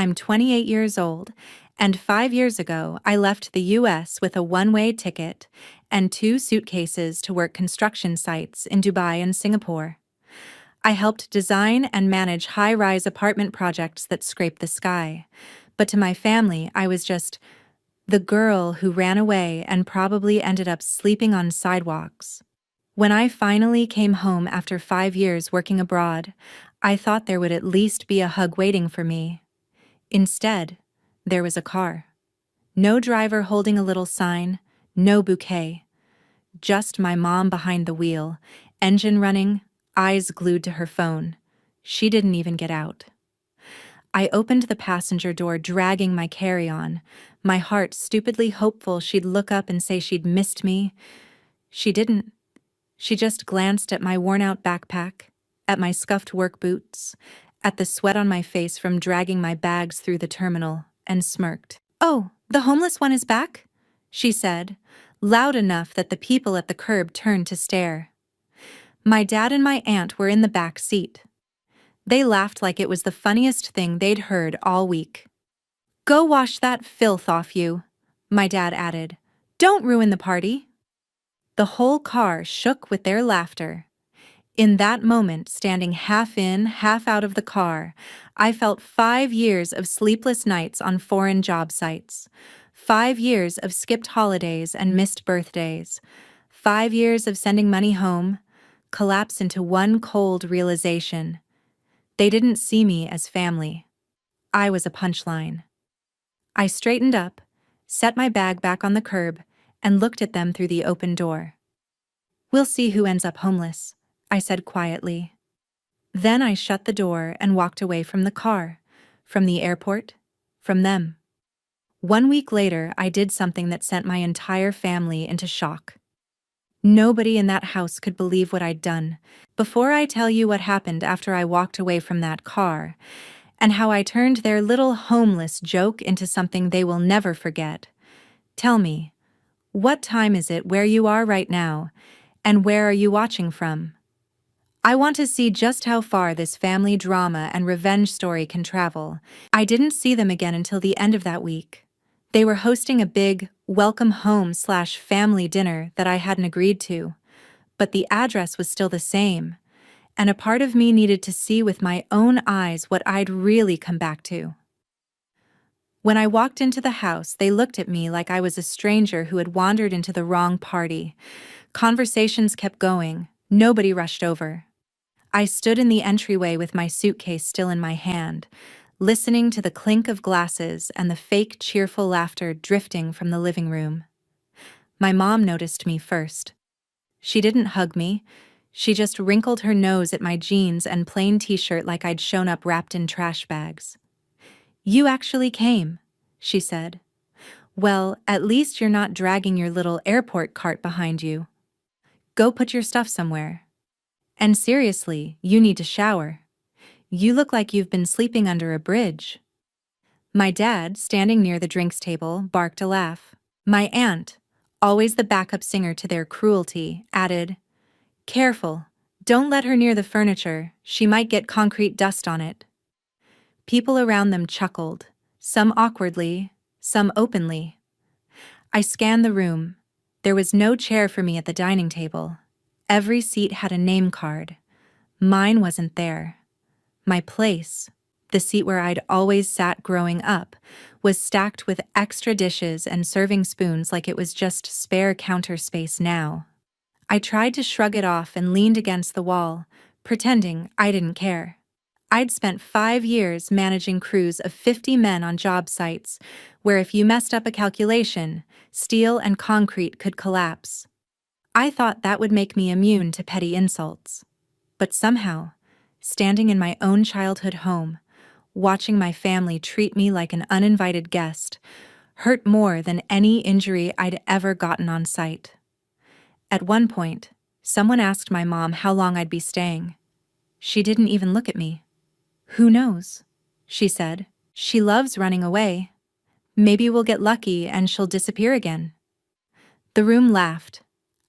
I'm 28 years old, and 5 years ago I left the US with a one-way ticket and 2 suitcases to work construction sites in Dubai and Singapore. I helped design and manage high-rise apartment projects that scrape the sky. But to my family, I was just the girl who ran away and probably ended up sleeping on sidewalks. When I finally came home after 5 years working abroad, I thought there would at least be a hug waiting for me. Instead, there was a car. No driver holding a little sign, no bouquet. Just my mom behind the wheel, engine running, eyes glued to her phone. She didn't even get out. I opened the passenger door, dragging my carry-on, my heart stupidly hopeful she'd look up and say she'd missed me. She didn't. She just glanced at my worn-out backpack, at my scuffed work boots, at the sweat on my face from dragging my bags through the terminal, and smirked. "Oh, the homeless one is back?" she said, loud enough that the people at the curb turned to stare. My dad and my aunt were in the back seat. They laughed like it was the funniest thing they'd heard all week. "Go wash that filth off you," my dad added. "Don't ruin the party." The whole car shook with their laughter. In that moment, standing half in, half out of the car, I felt 5 years of sleepless nights on foreign job sites, 5 years of skipped holidays and missed birthdays, 5 years of sending money home, collapse into one cold realization. They didn't see me as family. I was a punchline. I straightened up, set my bag back on the curb, and looked at them through the open door. "We'll see who ends up homeless," I said quietly. Then I shut the door and walked away from the car, from the airport, from them. 1 week later, I did something that sent my entire family into shock. Nobody in that house could believe what I'd done. Before I tell you what happened after I walked away from that car, and how I turned their little homeless joke into something they will never forget, tell me, what time is it where you are right now, and where are you watching from? I want to see just how far this family drama and revenge story can travel. I didn't see them again until the end of that week. They were hosting a big welcome home/family dinner that I hadn't agreed to, but the address was still the same, and a part of me needed to see with my own eyes what I'd really come back to. When I walked into the house, they looked at me like I was a stranger who had wandered into the wrong party. Conversations kept going. Nobody rushed over. I stood in the entryway with my suitcase still in my hand, listening to the clink of glasses and the fake cheerful laughter drifting from the living room. My mom noticed me first. She didn't hug me. She just wrinkled her nose at my jeans and plain t-shirt like I'd shown up wrapped in trash bags. "You actually came," she said. "Well, at least you're not dragging your little airport cart behind you. Go put your stuff somewhere. And seriously, you need to shower. You look like you've been sleeping under a bridge." My dad, standing near the drinks table, barked a laugh. My aunt, always the backup singer to their cruelty, added, "Careful, don't let her near the furniture, she might get concrete dust on it." People around them chuckled, some awkwardly, some openly. I scanned the room. There was no chair for me at the dining table. Every seat had a name card. Mine wasn't there. My place, the seat where I'd always sat growing up, was stacked with extra dishes and serving spoons like it was just spare counter space now. I tried to shrug it off and leaned against the wall, pretending I didn't care. I'd spent 5 years managing crews of 50 men on job sites, where if you messed up a calculation, steel and concrete could collapse. I thought that would make me immune to petty insults. But somehow, standing in my own childhood home, watching my family treat me like an uninvited guest, hurt more than any injury I'd ever gotten on site. At one point, someone asked my mom how long I'd be staying. She didn't even look at me. "Who knows?" she said. "She loves running away. Maybe we'll get lucky and she'll disappear again." The room laughed.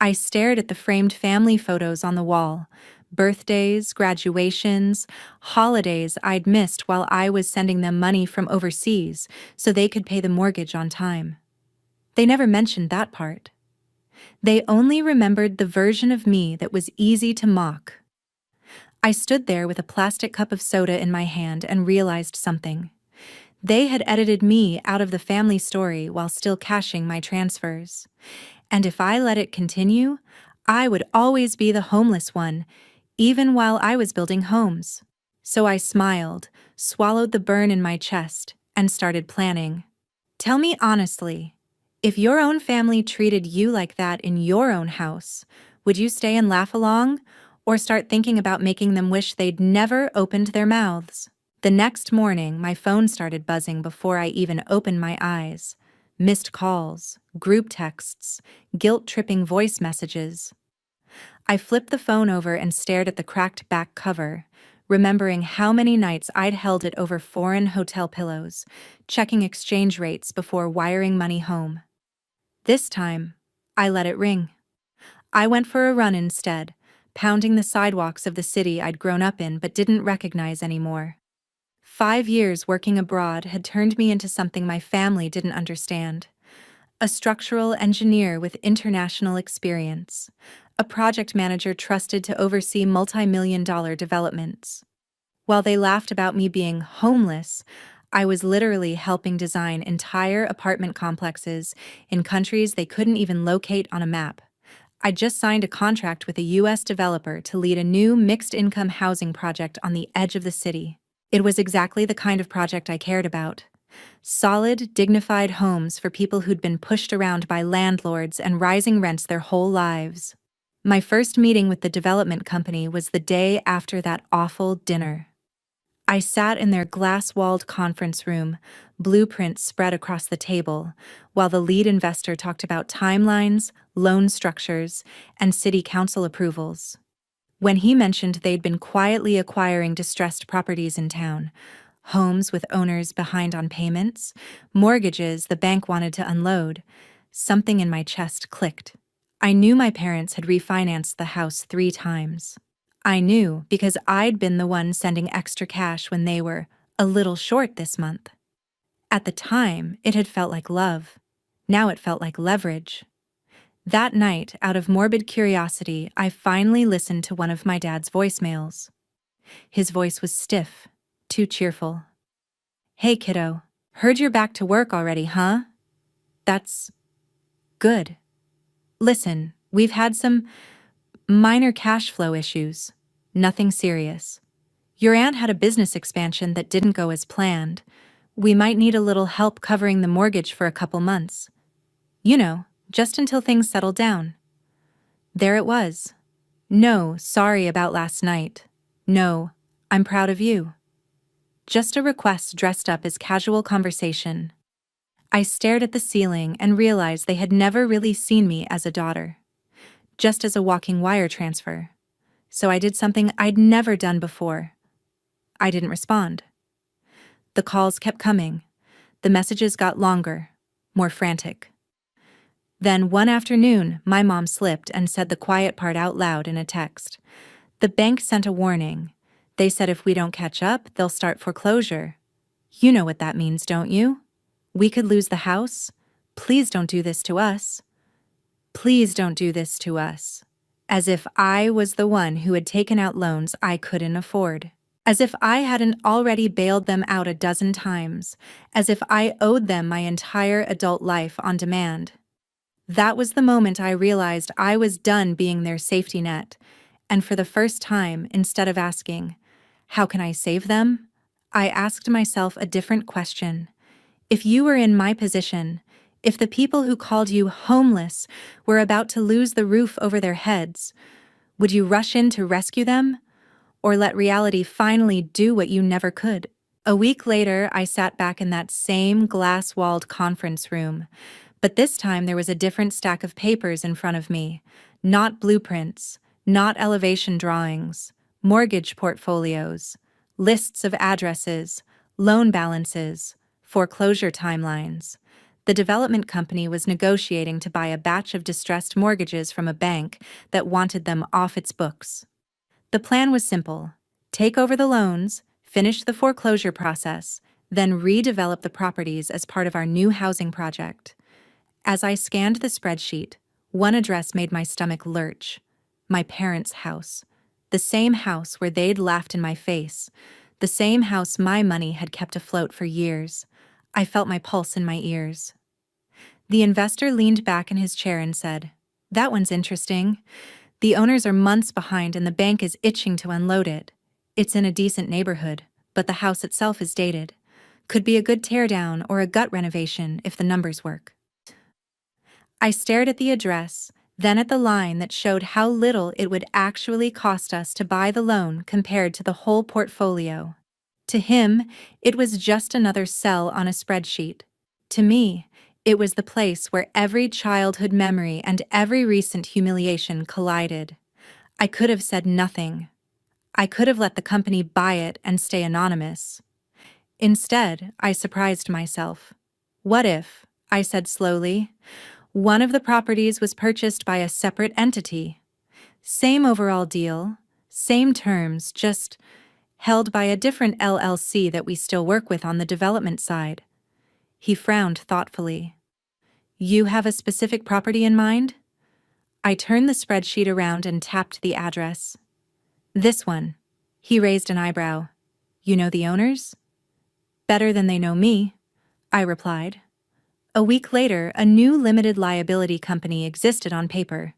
I stared at the framed family photos on the wall, Birthdays, graduations, holidays I'd missed while I was sending them money from overseas so they could pay the mortgage on time. They never mentioned that part. They only remembered the version of me that was easy to mock. I stood there with a plastic cup of soda in my hand and realized something. They had edited me out of the family story while still cashing my transfers. And if I let it continue, I would always be the homeless one, even while I was building homes. So I smiled, swallowed the burn in my chest, and started planning. Tell me honestly, if your own family treated you like that in your own house, would you stay and laugh along, or start thinking about making them wish they'd never opened their mouths? The next morning, my phone started buzzing before I even opened my eyes. Missed calls, group texts, guilt-tripping voice messages. I flipped the phone over and stared at the cracked back cover, remembering how many nights I'd held it over foreign hotel pillows, checking exchange rates before wiring money home. This time, I let it ring. I went for a run instead, pounding the sidewalks of the city I'd grown up in but didn't recognize anymore. 5 years working abroad had turned me into something my family didn't understand. A structural engineer with international experience. A project manager trusted to oversee multi-million-dollar developments. While they laughed about me being homeless, I was literally helping design entire apartment complexes in countries they couldn't even locate on a map. I just signed a contract with a U.S. developer to lead a new mixed-income housing project on the edge of the city. It was exactly the kind of project I cared about. Solid, dignified homes for people who'd been pushed around by landlords and rising rents their whole lives. My first meeting with the development company was the day after that awful dinner. I sat in their glass-walled conference room, blueprints spread across the table, while the lead investor talked about timelines, loan structures, and city council approvals. When he mentioned they'd been quietly acquiring distressed properties in town, homes with owners behind on payments, mortgages the bank wanted to unload, something in my chest clicked. I knew my parents had refinanced the house 3 times. I knew because I'd been the one sending extra cash when they were a little short this month. At the time, it had felt like love. Now it felt like leverage. That night, out of morbid curiosity, I finally listened to one of my dad's voicemails. His voice was stiff, too cheerful. "Hey, kiddo, heard you're back to work already, huh? That's good. Listen, we've had some minor cash flow issues. Nothing serious. Your aunt had a business expansion that didn't go as planned. We might need a little help covering the mortgage for a couple months. You know, just until things settle down." There it was. No, sorry about last night. No, I'm proud of you. Just a request dressed up as casual conversation. I stared at the ceiling and realized they had never really seen me as a daughter, just as a walking wire transfer. So I did something I'd never done before. I didn't respond. The calls kept coming. The messages got longer, more frantic. Then one afternoon, my mom slipped and said the quiet part out loud in a text. The bank sent a warning. They said if we don't catch up, they'll start foreclosure. You know what that means, don't you? We could lose the house. Please don't do this to us. Please don't do this to us. As if I was the one who had taken out loans I couldn't afford. As if I hadn't already bailed them out a dozen times. As if I owed them my entire adult life on demand. That was the moment I realized I was done being their safety net, and for the first time, instead of asking, "How can I save them?" I asked myself a different question. If you were in my position, if the people who called you homeless were about to lose the roof over their heads, would you rush in to rescue them, or let reality finally do what you never could? A week later, I sat back in that same glass-walled conference room. But this time there was a different stack of papers in front of me. Not blueprints, not elevation drawings, mortgage portfolios, lists of addresses, loan balances, foreclosure timelines. The development company was negotiating to buy a batch of distressed mortgages from a bank that wanted them off its books. The plan was simple: take over the loans, finish the foreclosure process, then redevelop the properties as part of our new housing project. As I scanned the spreadsheet, one address made my stomach lurch: my parents' house. The same house where they'd laughed in my face. The same house my money had kept afloat for years. I felt my pulse in my ears. The investor leaned back in his chair and said, "That one's interesting. The owners are months behind and the bank is itching to unload it. It's in a decent neighborhood, but the house itself is dated. Could be a good teardown or a gut renovation if the numbers work." I stared at the address, then at the line that showed how little it would actually cost us to buy the loan compared to the whole portfolio. To him, it was just another cell on a spreadsheet. To me, it was the place where every childhood memory and every recent humiliation collided. I could have said nothing. I could have let the company buy it and stay anonymous. Instead, I surprised myself. "What if," I said slowly, "one of the properties was purchased by a separate entity? Same overall deal, same terms, just held by a different LLC that we still work with on the development side." He frowned thoughtfully. "You have a specific property in mind?" I turned the spreadsheet around and tapped the address. "This one." He raised an eyebrow. "You know the owners?" "Better than they know me," I replied. A week later, a new limited liability company existed on paper,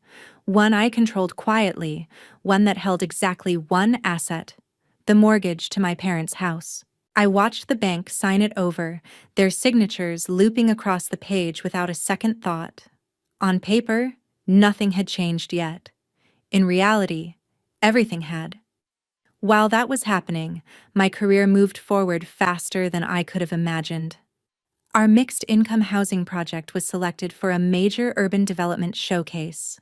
one I controlled quietly, one that held exactly one asset: the mortgage to my parents' house. I watched the bank sign it over, their signatures looping across the page without a second thought. On paper, nothing had changed yet. In reality, everything had. While that was happening, my career moved forward faster than I could have imagined. Our mixed-income housing project was selected for a major urban development showcase.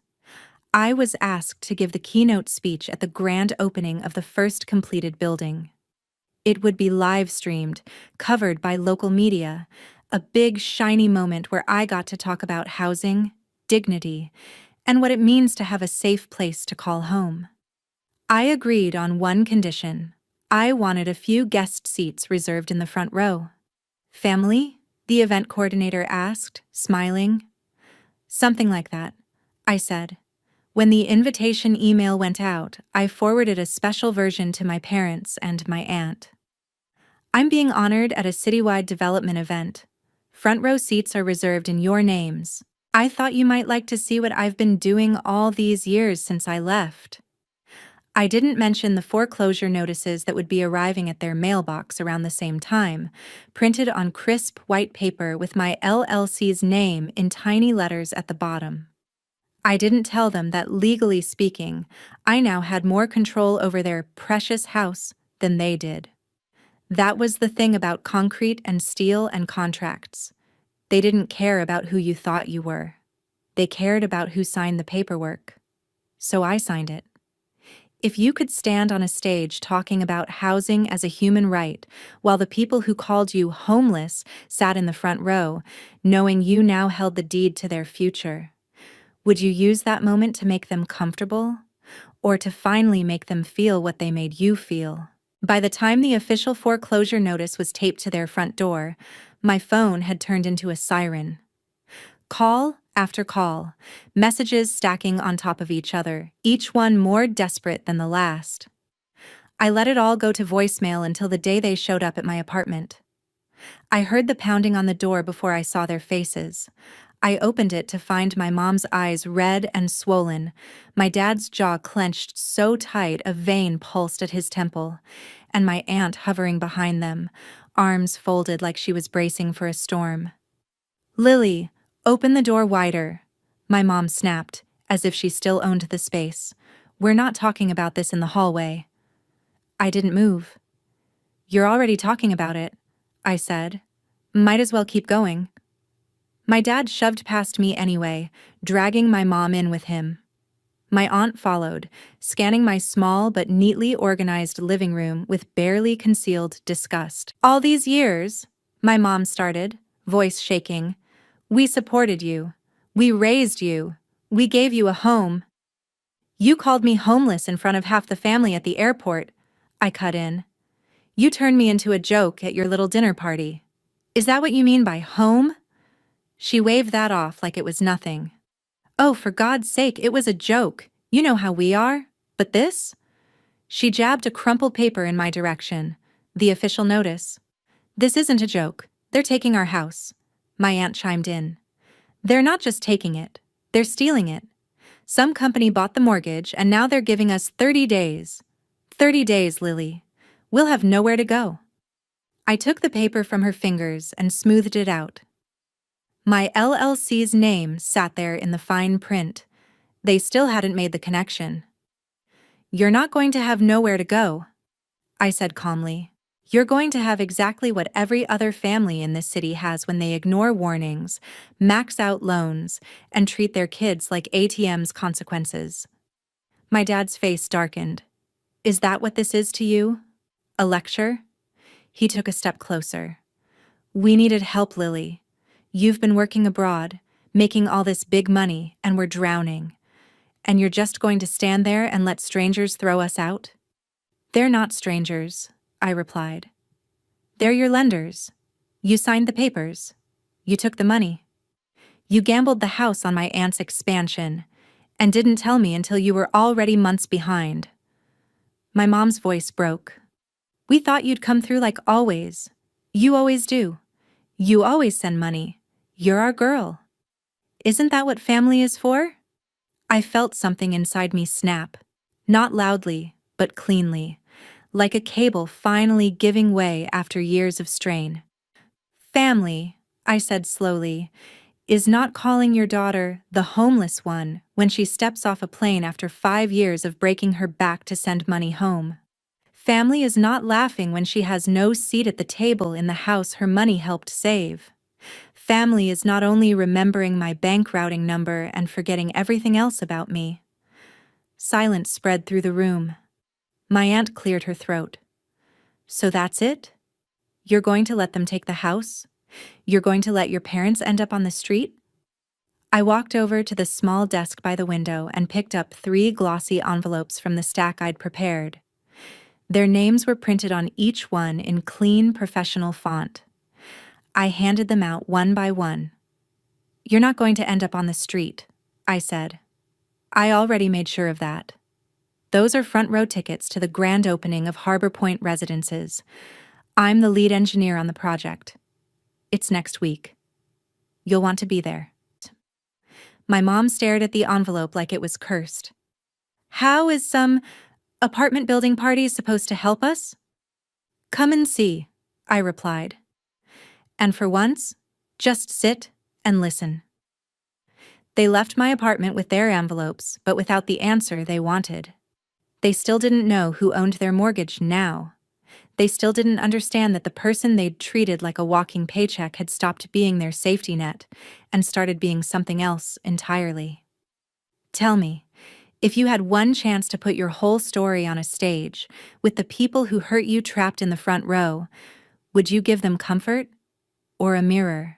I was asked to give the keynote speech at the grand opening of the first completed building. It would be live-streamed, covered by local media, a big, shiny moment where I got to talk about housing, dignity, and what it means to have a safe place to call home. I agreed on one condition. I wanted a few guest seats reserved in the front row. "Family?" the event coordinator asked, smiling. "Something like that," I said. When the invitation email went out, I forwarded a special version to my parents and my aunt. "I'm being honored at a citywide development event. Front row seats are reserved in your names. I thought you might like to see what I've been doing all these years since I left." I didn't mention the foreclosure notices that would be arriving at their mailbox around the same time, printed on crisp white paper with my LLC's name in tiny letters at the bottom. I didn't tell them that, legally speaking, I now had more control over their precious house than they did. That was the thing about concrete and steel and contracts. They didn't care about who you thought you were. They cared about who signed the paperwork. So I signed it. If you could stand on a stage talking about housing as a human right, while the people who called you homeless sat in the front row, knowing you now held the deed to their future, would you use that moment to make them comfortable, or to finally make them feel what they made you feel? By the time the official foreclosure notice was taped to their front door, my phone had turned into a siren. Call after call, messages stacking on top of each other, each one more desperate than the last. I let it all go to voicemail until the day they showed up at my apartment. I heard the pounding on the door before I saw their faces. I opened it to find my mom's eyes red and swollen, my dad's jaw clenched so tight a vein pulsed at his temple, and my aunt hovering behind them, arms folded like she was bracing for a storm. "Lily, open the door wider," my mom snapped, as if she still owned the space. "We're not talking about this in the hallway." I didn't move. "You're already talking about it," I said. "Might as well keep going." My dad shoved past me anyway, dragging my mom in with him. My aunt followed, scanning my small but neatly organized living room with barely concealed disgust. "All these years," my mom started, voice shaking, "we supported you. We raised you. We gave you a home." You called me homeless in front of half the family at the airport. I cut in. You turned me into a joke at your little dinner party. Is that what you mean by home? She waved that off like it was nothing. Oh, for God's sake, it was a joke. You know how we are. But this? She jabbed a crumpled paper in my direction. The official notice. This isn't a joke. They're taking our house. My aunt chimed in. They're not just taking it. They're stealing it. Some company bought the mortgage and now they're giving us 30 days. 30 days, Lily. We'll have nowhere to go. I took the paper from her fingers and smoothed it out. My LLC's name sat there in the fine print. They still hadn't made the connection. You're not going to have nowhere to go, I said calmly. You're going to have exactly what every other family in this city has when they ignore warnings, max out loans, and treat their kids like ATM's consequences. My dad's face darkened. Is that what this is to you? A lecture? He took a step closer. We needed help, Lily. You've been working abroad, making all this big money, and we're drowning. And you're just going to stand there and let strangers throw us out? They're not strangers, I replied. They're your lenders. You signed the papers. You took the money. You gambled the house on my aunt's expansion, and didn't tell me until you were already months behind. My mom's voice broke. We thought you'd come through like always. You always do. You always send money. You're our girl. Isn't that what family is for? I felt something inside me snap. Not loudly, but cleanly, like a cable finally giving way after years of strain. Family, I said slowly, is not calling your daughter the homeless one when she steps off a plane after 5 years of breaking her back to send money home. Family is not laughing when she has no seat at the table in the house her money helped save. Family is not only remembering my bank routing number and forgetting everything else about me. Silence spread through the room. My aunt cleared her throat. So that's it? You're going to let them take the house? You're going to let your parents end up on the street? I walked over to the small desk by the window and picked up 3 glossy envelopes from the stack I'd prepared. Their names were printed on each one in clean, professional font. I handed them out one by one. You're not going to end up on the street, I said. I already made sure of that. Those are front row tickets to the grand opening of Harbor Point Residences. I'm the lead engineer on the project. It's next week. You'll want to be there. My mom stared at the envelope like it was cursed. How is some apartment building party supposed to help us? Come and see, I replied. And for once, just sit and listen. They left my apartment with their envelopes, but without the answer they wanted. They still didn't know who owned their mortgage now. They still didn't understand that the person they'd treated like a walking paycheck had stopped being their safety net and started being something else entirely. Tell me, if you had one chance to put your whole story on a stage, with the people who hurt you trapped in the front row, would you give them comfort or a mirror?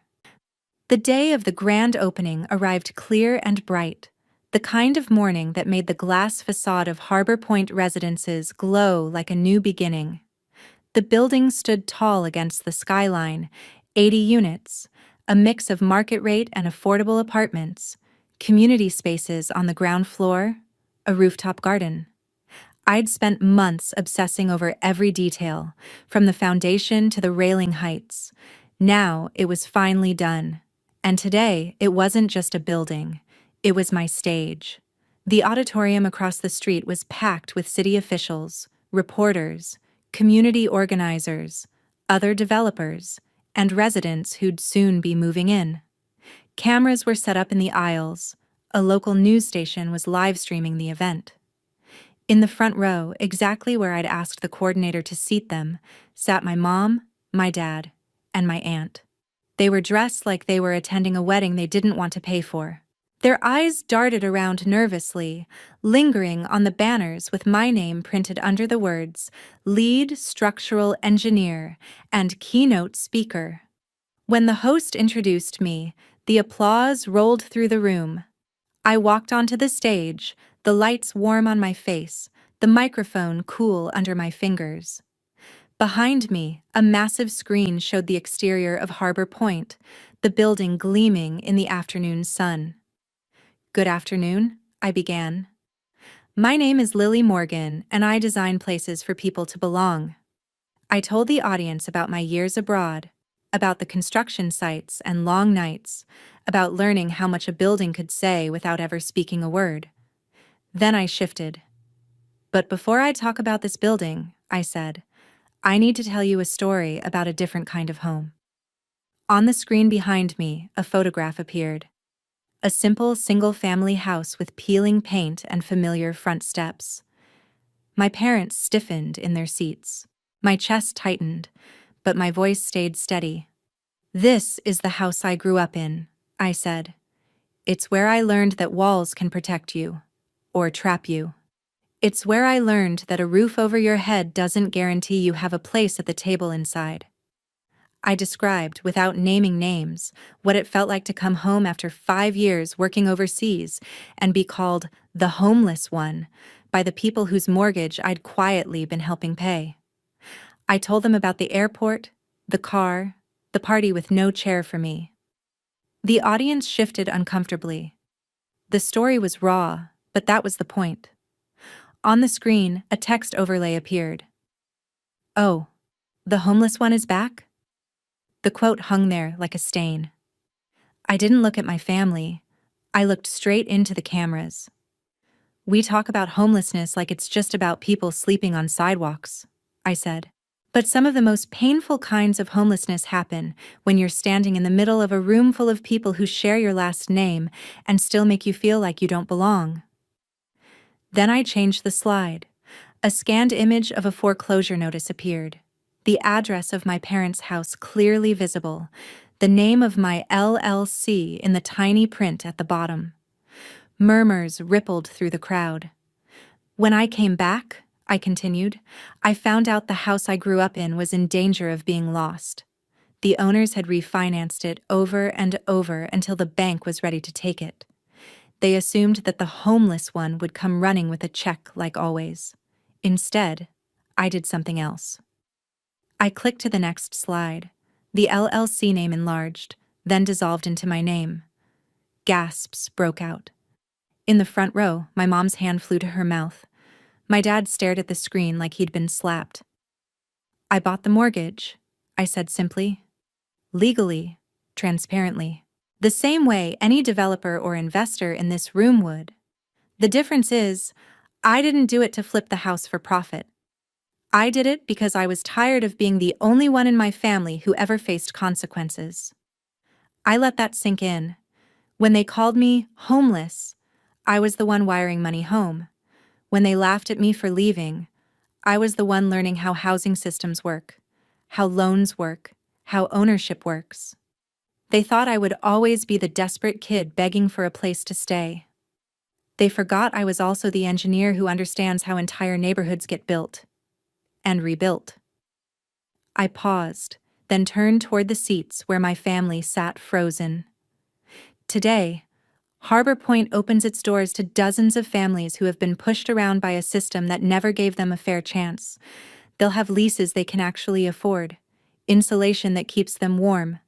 The day of the grand opening arrived clear and bright, the kind of morning that made the glass facade of Harbor Point Residences glow like a new beginning. The building stood tall against the skyline, 80 units, a mix of market rate and affordable apartments, community spaces on the ground floor, a rooftop garden. I'd spent months obsessing over every detail, from the foundation to the railing heights. Now it was finally done. And today, it wasn't just a building. It was my stage. The auditorium across the street was packed with city officials, reporters, community organizers, other developers, and residents who'd soon be moving in. Cameras were set up in the aisles. A local news station was live streaming the event. In the front row, exactly where I'd asked the coordinator to seat them, sat my mom, my dad, and my aunt. They were dressed like they were attending a wedding they didn't want to pay for. Their eyes darted around nervously, lingering on the banners with my name printed under the words Lead Structural Engineer and Keynote Speaker. When the host introduced me, the applause rolled through the room. I walked onto the stage, the lights warm on my face, the microphone cool under my fingers. Behind me, a massive screen showed the exterior of Harbor Point, the building gleaming in the afternoon sun. "Good afternoon," I began. "My name is Lily Morgan, and I design places for people to belong." I told the audience about my years abroad, about the construction sites and long nights, about learning how much a building could say without ever speaking a word. Then I shifted. "But before I talk about this building," I said, "I need to tell you a story about a different kind of home." On the screen behind me, a photograph appeared. A simple single-family house with peeling paint and familiar front steps. My parents stiffened in their seats. My chest tightened, but my voice stayed steady. "This is the house I grew up in," I said. "It's where I learned that walls can protect you, or trap you. It's where I learned that a roof over your head doesn't guarantee you have a place at the table inside." I described, without naming names, what it felt like to come home after 5 years working overseas and be called the homeless one by the people whose mortgage I'd quietly been helping pay. I told them about the airport, the car, the party with no chair for me. The audience shifted uncomfortably. The story was raw, but that was the point. On the screen, a text overlay appeared. "Oh, the homeless one is back?" The quote hung there like a stain. I didn't look at my family. I looked straight into the cameras. "We talk about homelessness like it's just about people sleeping on sidewalks," I said. "But some of the most painful kinds of homelessness happen when you're standing in the middle of a room full of people who share your last name and still make you feel like you don't belong." Then I changed the slide. A scanned image of a foreclosure notice appeared. The address of my parents' house clearly visible, the name of my LLC in the tiny print at the bottom. Murmurs rippled through the crowd. "When I came back," I continued, "I found out the house I grew up in was in danger of being lost. The owners had refinanced it over and over until the bank was ready to take it. They assumed that the homeless one would come running with a check like always. Instead, I did something else." I clicked to the next slide. The LLC name enlarged, then dissolved into my name. Gasps broke out. In the front row, my mom's hand flew to her mouth. My dad stared at the screen like he'd been slapped. "I bought the mortgage," I said simply. "Legally, transparently. The same way any developer or investor in this room would. The difference is, I didn't do it to flip the house for profit. I did it because I was tired of being the only one in my family who ever faced consequences." I let that sink in. When they called me homeless, I was the one wiring money home. When they laughed at me for leaving, I was the one learning how housing systems work, how loans work, how ownership works. They thought I would always be the desperate kid begging for a place to stay. They forgot I was also the engineer who understands how entire neighborhoods get built and rebuilt. I paused, then turned toward the seats where my family sat frozen. Today, Harbor Point opens its doors to dozens of families who have been pushed around by a system that never gave them a fair chance. They'll have leases they can actually afford, insulation that keeps them warm,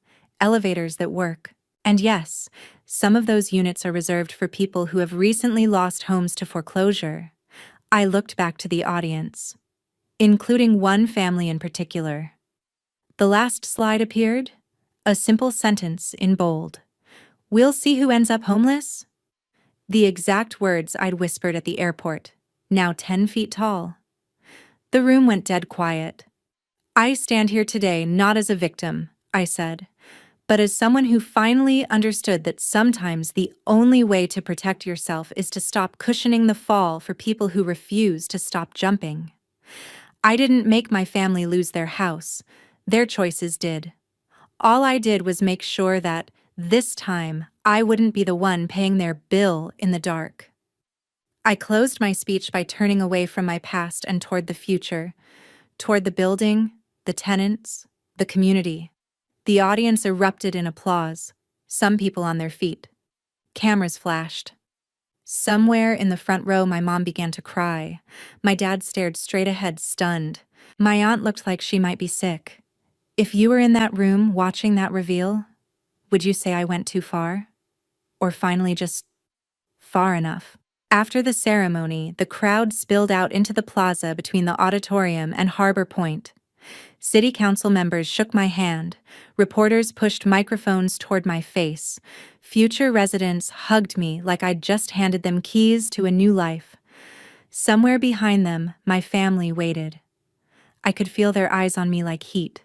elevators that work. And yes, some of those units are reserved for people who have recently lost homes to foreclosure. I looked back to the audience, including one family in particular. The last slide appeared, a simple sentence in bold. "We'll see who ends up homeless." The exact words I'd whispered at the airport, now 10 feet tall. The room went dead quiet. "I stand here today not as a victim," I said, "but as someone who finally understood that sometimes the only way to protect yourself is to stop cushioning the fall for people who refuse to stop jumping." I didn't make my family lose their house. Their choices did. All I did was make sure that, this time, I wouldn't be the one paying their bill in the dark. I closed my speech by turning away from my past and toward the future, toward the building, the tenants, the community. The audience erupted in applause, some people on their feet. Cameras flashed. Somewhere in the front row, my mom began to cry. My dad stared straight ahead, stunned. My aunt looked like she might be sick. If you were in that room watching that reveal, would you say I went too far? Or finally just far enough? After the ceremony, the crowd spilled out into the plaza between the auditorium and Harbor Point. City council members shook my hand. Reporters pushed microphones toward my face. Future residents hugged me like I'd just handed them keys to a new life. Somewhere behind them, my family waited. I could feel their eyes on me like heat.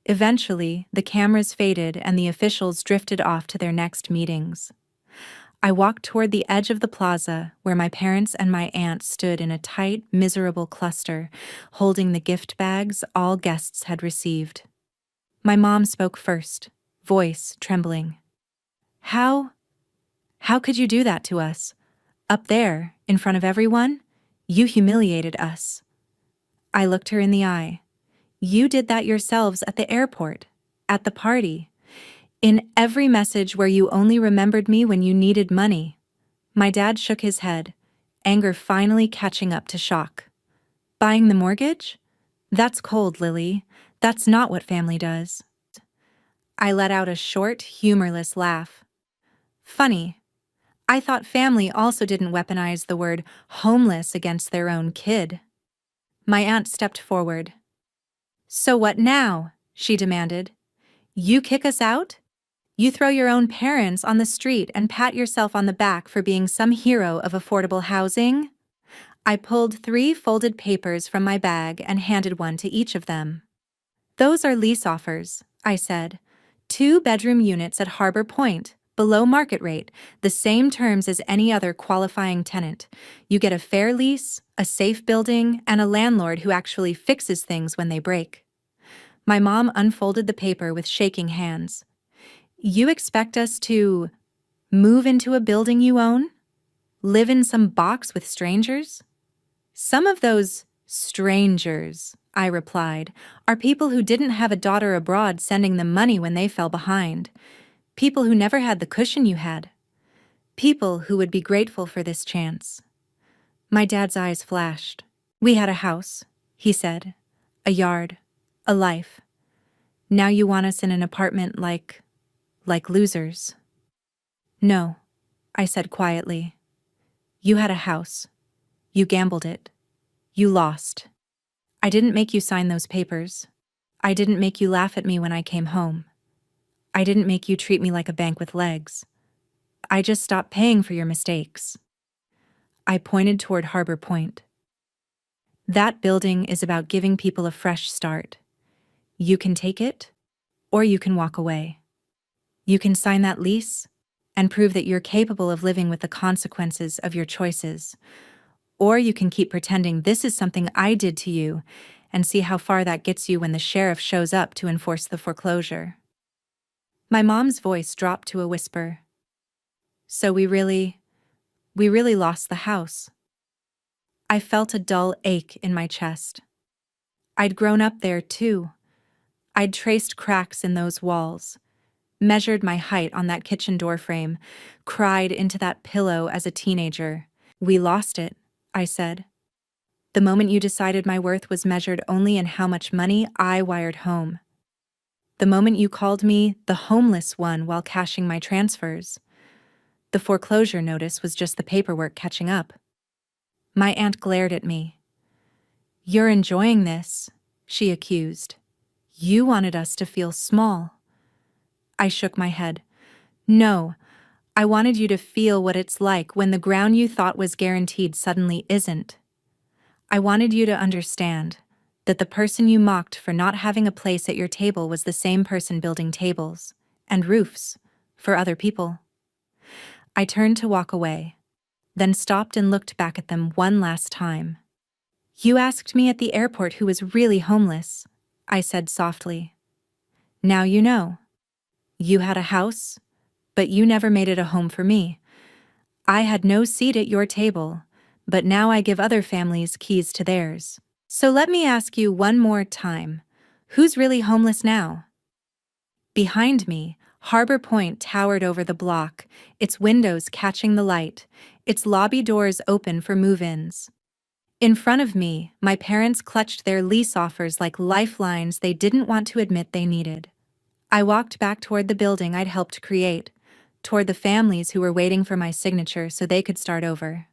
Eventually, the cameras faded and the officials drifted off to their next meetings. I walked toward the edge of the plaza, where my parents and my aunt stood in a tight, miserable cluster, holding the gift bags all guests had received. My mom spoke first, voice trembling. How could you do that to us? Up there, in front of everyone? You humiliated us. I looked her in the eye. You did that yourselves at the airport, at the party, in every message where you only remembered me when you needed money. My dad shook his head, anger finally catching up to shock. Buying the mortgage? That's cold, Lily. That's not what family does. I let out a short, humorless laugh. Funny. I thought family also didn't weaponize the word homeless against their own kid. My aunt stepped forward. So what now? She demanded. You kick us out? You throw your own parents on the street and pat yourself on the back for being some hero of affordable housing? I pulled 3 folded papers from my bag and handed one to each of them. Those are lease offers, I said. 2-bedroom units at Harbor Point, below market rate, the same terms as any other qualifying tenant. You get a fair lease, a safe building, and a landlord who actually fixes things when they break. My mom unfolded the paper with shaking hands. You expect us to move into a building you own? Live in some box with strangers? Some of those strangers, I replied, are people who didn't have a daughter abroad sending them money when they fell behind. People who never had the cushion you had. People who would be grateful for this chance. My dad's eyes flashed. We had a house, he said. A yard. A life. Now you want us in an apartment like losers. No, I said quietly. You had a house. You gambled it. You lost. I didn't make you sign those papers. I didn't make you laugh at me when I came home. I didn't make you treat me like a bank with legs. I just stopped paying for your mistakes. I pointed toward Harbor Point. That building is about giving people a fresh start. You can take it, or you can walk away. You can sign that lease and prove that you're capable of living with the consequences of your choices. Or you can keep pretending this is something I did to you and see how far that gets you when the sheriff shows up to enforce the foreclosure. My mom's voice dropped to a whisper. So we really lost the house. I felt a dull ache in my chest. I'd grown up there too. I'd traced cracks in those walls, measured my height on that kitchen door frame, cried into that pillow as a teenager. We lost it, I said. The moment you decided my worth was measured only in how much money I wired home. The moment you called me the homeless one while cashing my transfers. The foreclosure notice was just the paperwork catching up. My aunt glared at me. You're enjoying this, she accused. You wanted us to feel small. I shook my head. No, I wanted you to feel what it's like when the ground you thought was guaranteed suddenly isn't. I wanted you to understand that the person you mocked for not having a place at your table was the same person building tables and roofs for other people. I turned to walk away, then stopped and looked back at them one last time. You asked me at the airport who was really homeless, I said softly. Now you know. You had a house, but you never made it a home for me. I had no seat at your table, but now I give other families keys to theirs. So let me ask you one more time. Who's really homeless now? Behind me, Harbor Point towered over the block, its windows catching the light, its lobby doors open for move-ins. In front of me, my parents clutched their lease offers like lifelines they didn't want to admit they needed. I walked back toward the building I'd helped create, toward the families who were waiting for my signature so they could start over.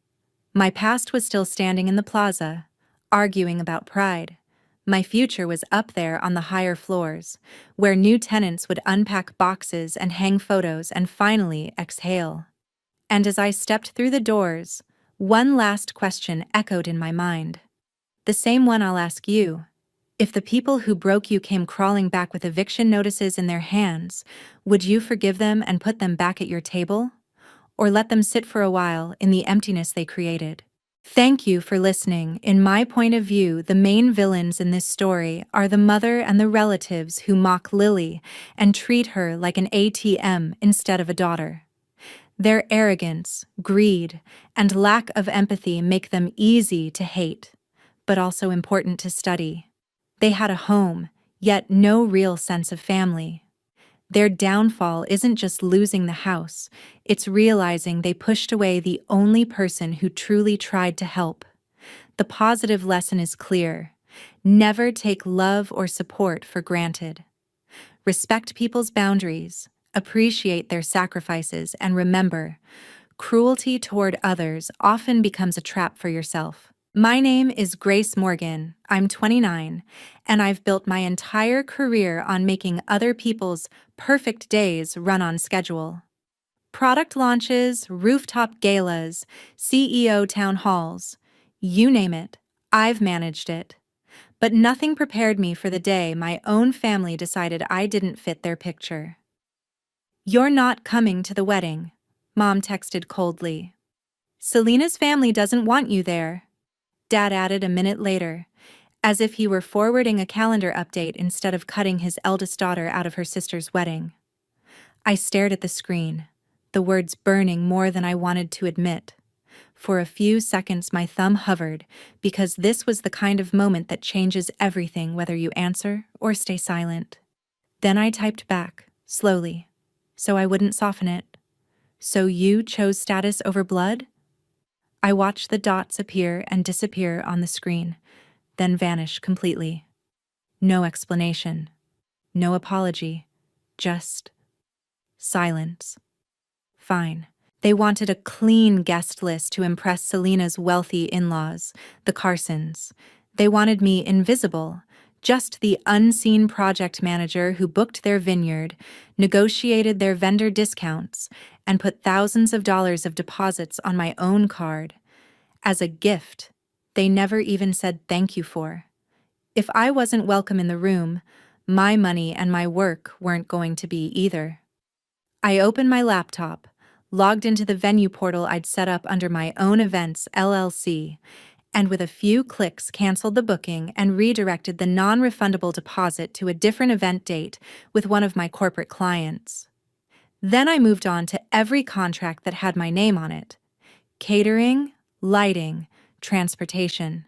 My past was still standing in the plaza, arguing about pride. My future was up there on the higher floors, where new tenants would unpack boxes and hang photos and finally exhale. And as I stepped through the doors, one last question echoed in my mind. The same one I'll ask you. If the people who broke you came crawling back with eviction notices in their hands, would you forgive them and put them back at your table? Or let them sit for a while in the emptiness they created? Thank you for listening. In my point of view, the main villains in this story are the mother and the relatives who mock Lily and treat her like an ATM instead of a daughter. Their arrogance, greed, and lack of empathy make them easy to hate, but also important to study. They had a home, yet no real sense of family. Their downfall isn't just losing the house, it's realizing they pushed away the only person who truly tried to help. The positive lesson is clear. Never take love or support for granted. Respect people's boundaries, appreciate their sacrifices, and remember, cruelty toward others often becomes a trap for yourself. My name is Grace Morgan. I'm 29, and I've built my entire career on making other people's perfect days run on schedule. Product launches, rooftop galas, CEO town halls, you name it, I've managed it. But nothing prepared me for the day my own family decided I didn't fit their picture. "You're not coming to the wedding," Mom texted coldly. "Selena's family doesn't want you there," Dad added a minute later, as if he were forwarding a calendar update instead of cutting his eldest daughter out of her sister's wedding. I stared at the screen, the words burning more than I wanted to admit. For a few seconds my thumb hovered, because this was the kind of moment that changes everything whether you answer or stay silent. Then I typed back, slowly, so I wouldn't soften it. "So you chose status over blood?" I watched the dots appear and disappear on the screen, then vanish completely. No explanation. No apology. Just silence. Fine. They wanted a clean guest list to impress Selena's wealthy in-laws, the Carsons. They wanted me invisible, just the unseen project manager who booked their vineyard, negotiated their vendor discounts, and put thousands of dollars of deposits on my own card. As a gift, they never even said thank you for. If I wasn't welcome in the room, my money and my work weren't going to be either. I opened my laptop, logged into the venue portal I'd set up under my own events LLC, and with a few clicks canceled the booking and redirected the non-refundable deposit to a different event date with one of my corporate clients. Then I moved on to every contract that had my name on it: catering, lighting, transportation.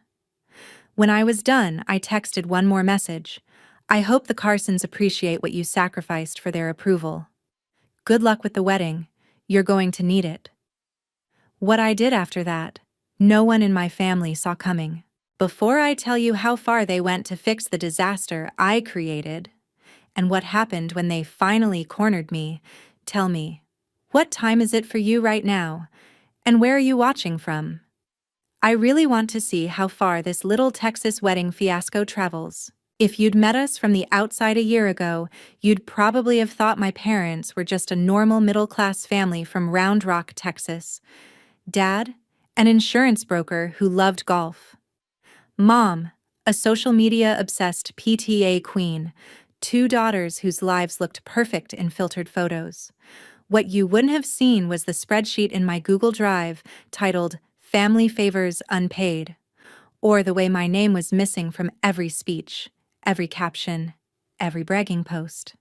When I was done, I texted one more message. "I hope the Carsons appreciate what you sacrificed for their approval. Good luck with the wedding. You're going to need it." What I did after that, no one in my family saw coming. Before I tell you how far they went to fix the disaster I created, and what happened when they finally cornered me, tell me, what time is it for you right now? And where are you watching from? I really want to see how far this little Texas wedding fiasco travels. If you'd met us from the outside a year ago, you'd probably have thought my parents were just a normal middle-class family from Round Rock, Texas. Dad, an insurance broker who loved golf. Mom, a social media-obsessed PTA queen. Two daughters whose lives looked perfect in filtered photos. What you wouldn't have seen was the spreadsheet in my Google Drive titled "Family Favors Unpaid," or the way my name was missing from every speech, every caption, every bragging post.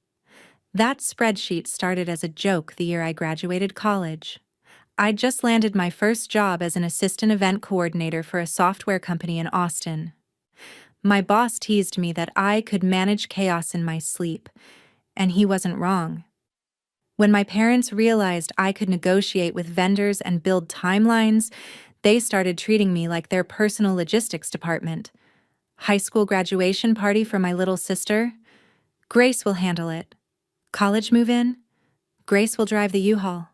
That spreadsheet started as a joke the year I graduated college. I'd just landed my first job as an assistant event coordinator for a software company in Austin. My boss teased me that I could manage chaos in my sleep, and he wasn't wrong. When my parents realized I could negotiate with vendors and build timelines, they started treating me like their personal logistics department. High school graduation party for my little sister? Grace will handle it. College move-in? Grace will drive the U-Haul.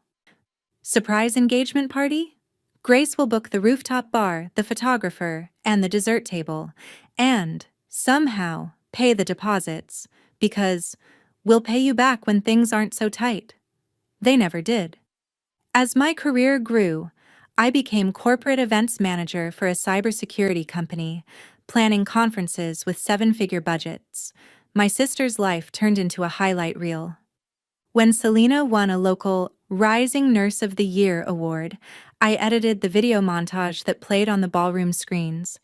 Surprise engagement party? Grace will book the rooftop bar, the photographer, and the dessert table, and, somehow, pay the deposits, because we'll pay you back when things aren't so tight. They never did. As my career grew, I became corporate events manager for a cybersecurity company, planning conferences with seven-figure budgets. My sister's life turned into a highlight reel. When Selena won a local Rising Nurse of the Year award, I edited the video montage that played on the ballroom screens.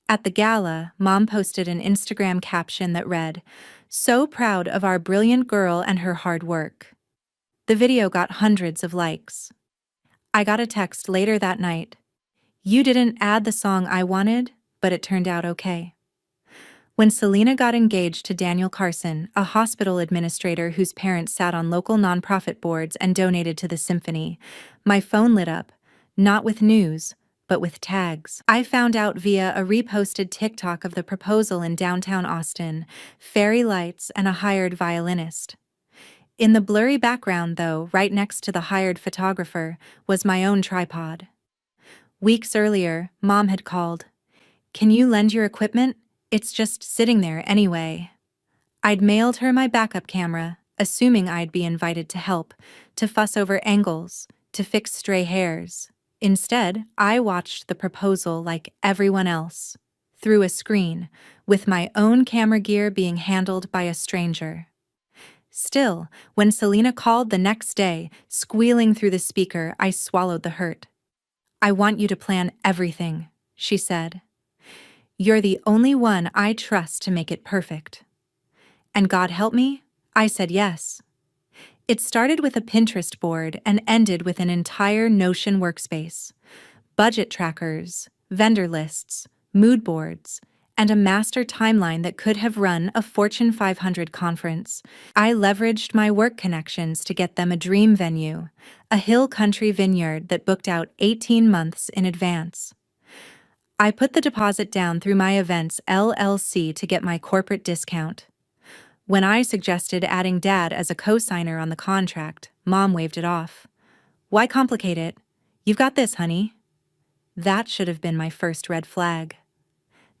At the gala, Mom posted an Instagram caption that read, "So proud of our brilliant girl and her hard work." The video got hundreds of likes. I got a text later that night. "You didn't add the song I wanted, but it turned out okay." When Selena got engaged to Daniel Carson, a hospital administrator whose parents sat on local nonprofit boards and donated to the symphony, my phone lit up, not with news, but with tags. I found out via a reposted TikTok of the proposal in downtown Austin, fairy lights, and a hired violinist. In the blurry background, though, right next to the hired photographer, was my own tripod. Weeks earlier, Mom had called. "Can you lend your equipment? It's just sitting there anyway." I'd mailed her my backup camera, assuming I'd be invited to help, to fuss over angles, to fix stray hairs. Instead, I watched the proposal like everyone else, through a screen, with my own camera gear being handled by a stranger. Still, when Selena called the next day, squealing through the speaker, I swallowed the hurt. "I want you to plan everything," she said. "You're the only one I trust to make it perfect." And God help me, I said yes. It started with a Pinterest board and ended with an entire Notion workspace. Budget trackers, vendor lists, mood boards, and a master timeline that could have run a Fortune 500 conference. I leveraged my work connections to get them a dream venue, a hill country vineyard that booked out 18 months in advance. I put the deposit down through my events LLC to get my corporate discount. When I suggested adding Dad as a co-signer on the contract, Mom waved it off. "Why complicate it? You've got this, honey." That should have been my first red flag.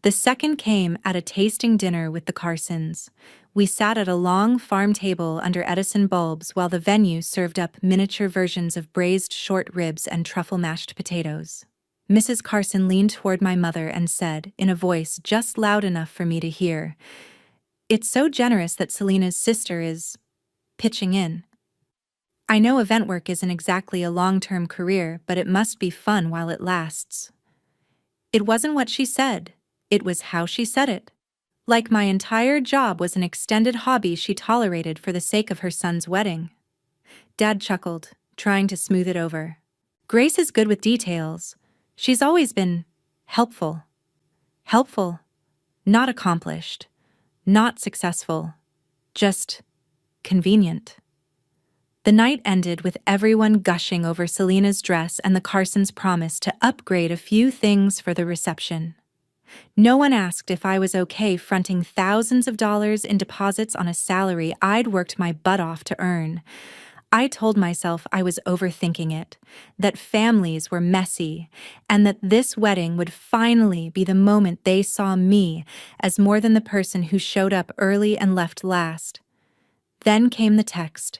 The second came at a tasting dinner with the Carsons. We sat at a long farm table under Edison bulbs while the venue served up miniature versions of braised short ribs and truffle mashed potatoes. Mrs. Carson leaned toward my mother and said, in a voice just loud enough for me to hear, "It's so generous that Selena's sister is pitching in. I know event work isn't exactly a long-term career, but it must be fun while it lasts." It wasn't what she said. It was how she said it. Like my entire job was an extended hobby she tolerated for the sake of her son's wedding. Dad chuckled, trying to smooth it over. "Grace is good with details. She's always been helpful. Helpful, not accomplished, not successful, just convenient." The night ended with everyone gushing over Selena's dress and the Carsons' promise to upgrade a few things for the reception. No one asked if I was okay fronting thousands of dollars in deposits on a salary I'd worked my butt off to earn. I told myself I was overthinking it, that families were messy, and that this wedding would finally be the moment they saw me as more than the person who showed up early and left last. Then came the text.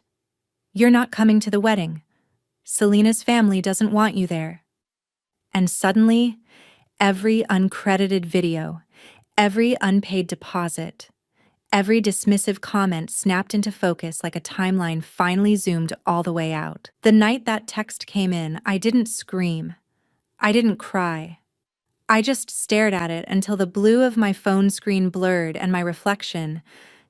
"You're not coming to the wedding. Selena's family doesn't want you there." And suddenly, every uncredited video, every unpaid deposit, every dismissive comment snapped into focus like a timeline finally zoomed all the way out. The night that text came in, I didn't scream. I didn't cry. I just stared at it until the blue of my phone screen blurred and my reflection,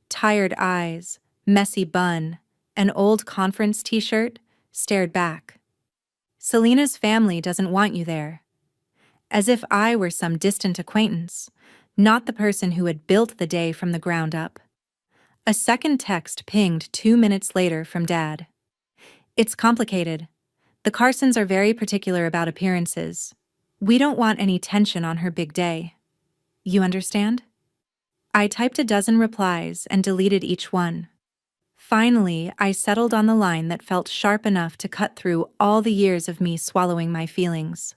tired eyes, messy bun, an old conference t-shirt, stared back. "Selena's family doesn't want you there." As if I were some distant acquaintance, not the person who had built the day from the ground up. A second text pinged 2 minutes later from Dad. It's complicated. The Carsons are very particular about appearances. We don't want any tension on her big day. You understand? I typed a dozen replies and deleted each one. Finally, I settled on the line that felt sharp enough to cut through all the years of me swallowing my feelings.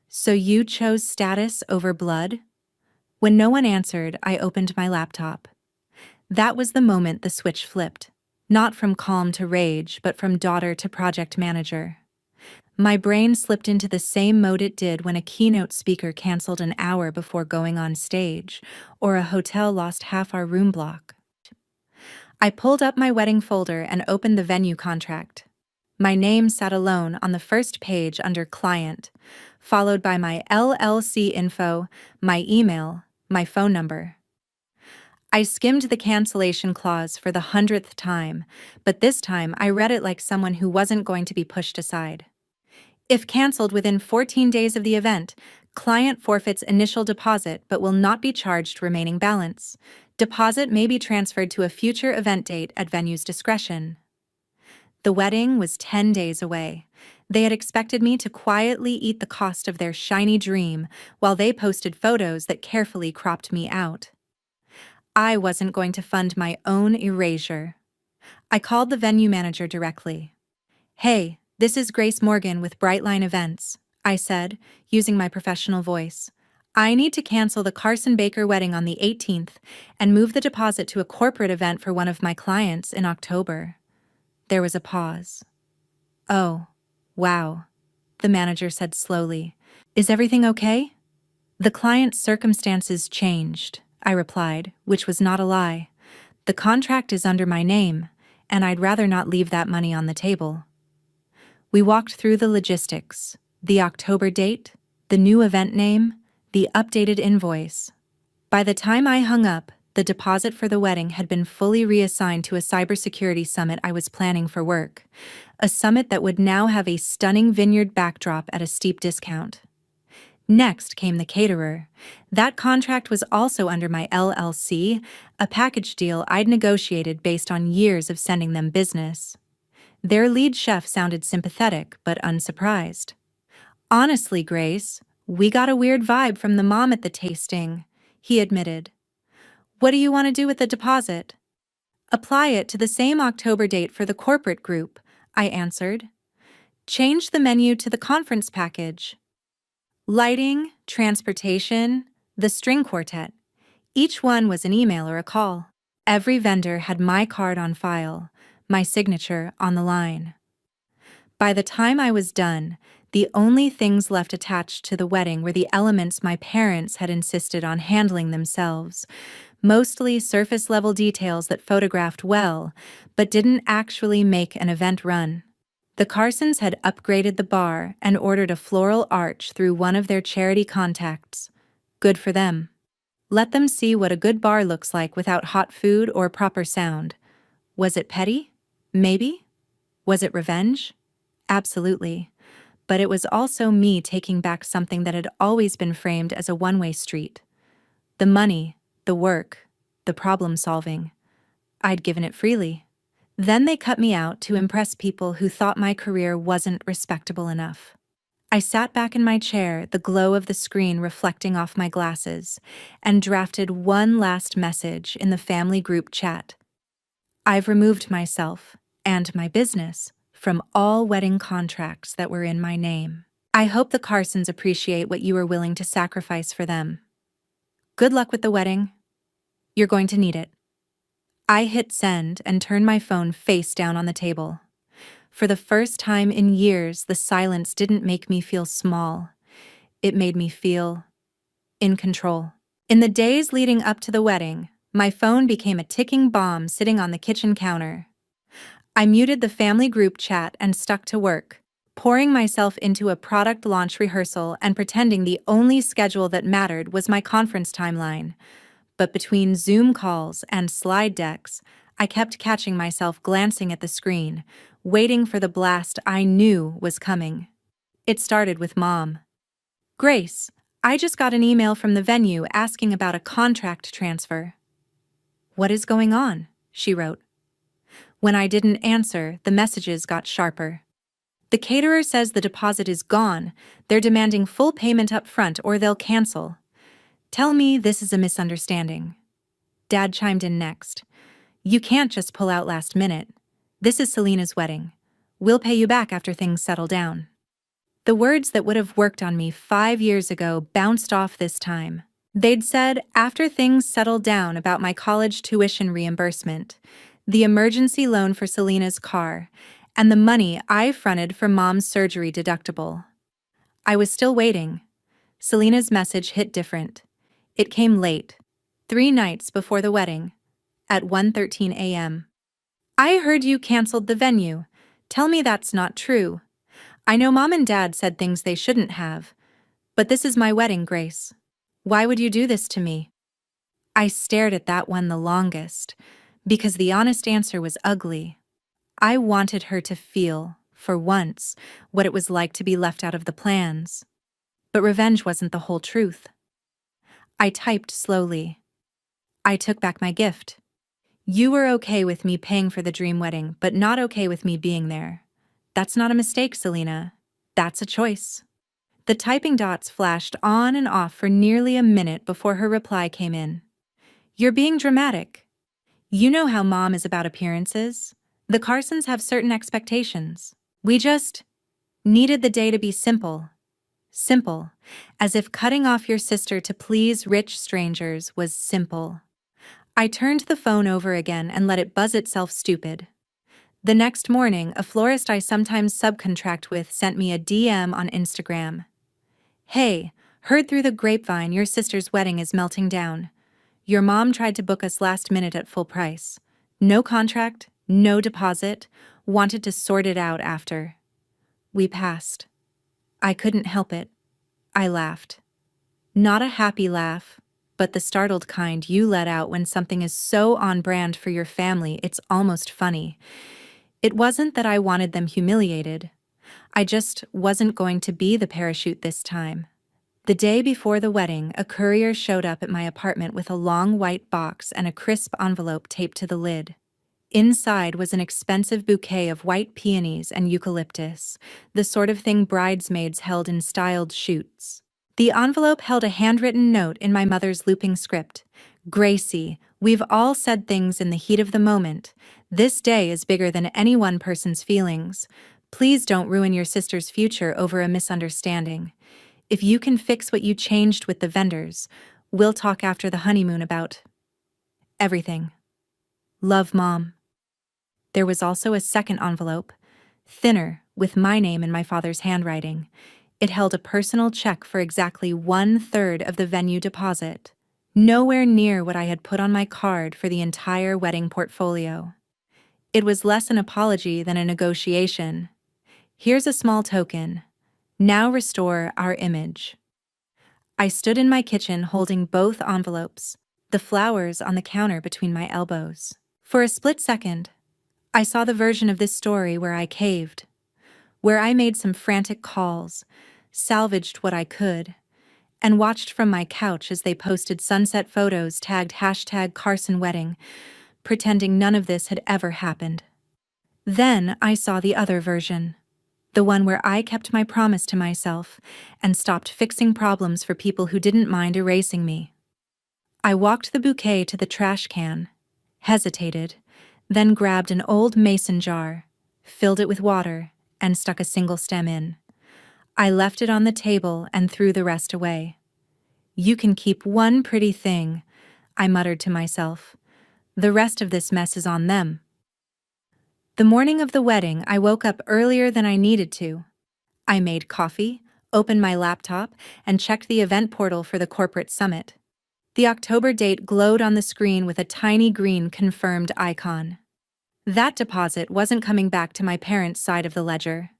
So you chose status over blood? When no one answered, I opened my laptop. That was the moment the switch flipped. Not from calm to rage, but from daughter to project manager. My brain slipped into the same mode it did when a keynote speaker canceled an hour before going on stage, or a hotel lost half our room block. I pulled up my wedding folder and opened the venue contract. My name sat alone on the first page under Client, followed by my LLC info, my email, my phone number. I skimmed the cancellation clause for the 100th time, but this time I read it like someone who wasn't going to be pushed aside. If canceled within 14 days of the event, client forfeits initial deposit but will not be charged remaining balance. Deposit may be transferred to a future event date at venue's discretion. The wedding was 10 days away. They had expected me to quietly eat the cost of their shiny dream while they posted photos that carefully cropped me out. I wasn't going to fund my own erasure. I called the venue manager directly. "Hey, this is Grace Morgan with Brightline Events," I said, using my professional voice. "I need to cancel the Carson Baker wedding on the 18th and move the deposit to a corporate event for one of my clients in October." There was a pause. "Oh, wow," the manager said slowly. "Is everything okay?" "The client's circumstances changed," I replied, which was not a lie. "The contract is under my name, and I'd rather not leave that money on the table." We walked through the logistics, the October date, the new event name, the updated invoice. By the time I hung up, the deposit for the wedding had been fully reassigned to a cybersecurity summit I was planning for work, a summit that would now have a stunning vineyard backdrop at a steep discount. Next came the caterer. That contract was also under my LLC, a package deal I'd negotiated based on years of sending them business. Their lead chef sounded sympathetic but unsurprised. "Honestly, Grace, we got a weird vibe from the mom at the tasting," he admitted. "What do you want to do with the deposit?" "Apply it to the same October date for the corporate group," I answered. "Change the menu to the conference package. Lighting, transportation, the string quartet. Each one was an email or a call. Every vendor had my card on file, my signature on the line. By the time I was done, the only things left attached to the wedding were the elements my parents had insisted on handling themselves, mostly surface-level details that photographed well, but didn't actually make an event run. The Carsons had upgraded the bar and ordered a floral arch through one of their charity contacts. Good for them. Let them see what a good bar looks like without hot food or proper sound. Was it petty? Maybe. Was it revenge? Absolutely. But it was also me taking back something that had always been framed as a one-way street. The money, the work, the problem-solving. I'd given it freely. Then they cut me out to impress people who thought my career wasn't respectable enough. I sat back in my chair, the glow of the screen reflecting off my glasses, and drafted one last message in the family group chat. I've removed myself, and my business, from all wedding contracts that were in my name. I hope the Carsons appreciate what you were willing to sacrifice for them. Good luck with the wedding. You're going to need it. I hit send and turned my phone face down on the table. For the first time in years, the silence didn't make me feel small. It made me feel in control. In the days leading up to the wedding, my phone became a ticking bomb sitting on the kitchen counter. I muted the family group chat and stuck to work, pouring myself into a product launch rehearsal and pretending the only schedule that mattered was my conference timeline. But between Zoom calls and slide decks, I kept catching myself glancing at the screen, waiting for the blast I knew was coming. It started with Mom. "Grace, I just got an email from the venue asking about a contract transfer." "What is going on?" she wrote. When I didn't answer, the messages got sharper. The caterer says the deposit is gone. They're demanding full payment up front or they'll cancel. Tell me this is a misunderstanding. Dad chimed in next. You can't just pull out last minute. This is Selena's wedding. We'll pay you back after things settle down. The words that would have worked on me 5 years ago bounced off this time. They'd said, after things settled down about my college tuition reimbursement, the emergency loan for Selena's car, and the money I fronted for Mom's surgery deductible. I was still waiting. Selena's message hit different. It came late, 3 nights before the wedding, at 1:13 a.m. I heard you canceled the venue. Tell me that's not true. I know Mom and Dad said things they shouldn't have, but this is my wedding, Grace. Why would you do this to me? I stared at that one the longest, because the honest answer was ugly. I wanted her to feel, for once, what it was like to be left out of the plans. But revenge wasn't the whole truth. I typed slowly. I took back my gift. You were okay with me paying for the dream wedding, but not okay with me being there. That's not a mistake, Selena. That's a choice. The typing dots flashed on and off for nearly a minute before her reply came in. You're being dramatic. You know how Mom is about appearances. The Carsons have certain expectations. We just needed the day to be simple. Simple, as if cutting off your sister to please rich strangers was simple. I turned the phone over again and let it buzz itself stupid. The next morning, a florist I sometimes subcontract with sent me a DM on Instagram. Hey, heard through the grapevine your sister's wedding is melting down. Your mom tried to book us last minute at full price. No contract, no deposit, wanted to sort it out after. We passed. I couldn't help it. I laughed. Not a happy laugh, but the startled kind you let out when something is so on brand for your family it's almost funny. It wasn't that I wanted them humiliated. I just wasn't going to be the parachute this time. The day before the wedding, a courier showed up at my apartment with a long white box and a crisp envelope taped to the lid. Inside was an expensive bouquet of white peonies and eucalyptus, the sort of thing bridesmaids held in styled shoots. The envelope held a handwritten note in my mother's looping script. Gracie, we've all said things in the heat of the moment. This day is bigger than any one person's feelings. Please don't ruin your sister's future over a misunderstanding. If you can fix what you changed with the vendors, we'll talk after the honeymoon about everything. Love, Mom. There was also a second envelope, thinner, with my name in my father's handwriting. It held a personal check for exactly 1/3 of the venue deposit, nowhere near what I had put on my card for the entire wedding portfolio. It was less an apology than a negotiation. Here's a small token. Now restore our image. I stood in my kitchen holding both envelopes, the flowers on the counter between my elbows. For a split second, I saw the version of this story where I caved, where I made some frantic calls, salvaged what I could, and watched from my couch as they posted sunset photos tagged #CarsonWedding, pretending none of this had ever happened. Then I saw the other version, the one where I kept my promise to myself and stopped fixing problems for people who didn't mind erasing me. I walked the bouquet to the trash can, hesitated, then grabbed an old mason jar, filled it with water, and stuck a single stem in. I left it on the table and threw the rest away. You can keep one pretty thing, I muttered to myself. The rest of this mess is on them. The morning of the wedding, I woke up earlier than I needed to. I made coffee, opened my laptop, and checked the event portal for the corporate summit. The October date glowed on the screen with a tiny green confirmed icon. That deposit wasn't coming back to my parents' side of the ledger.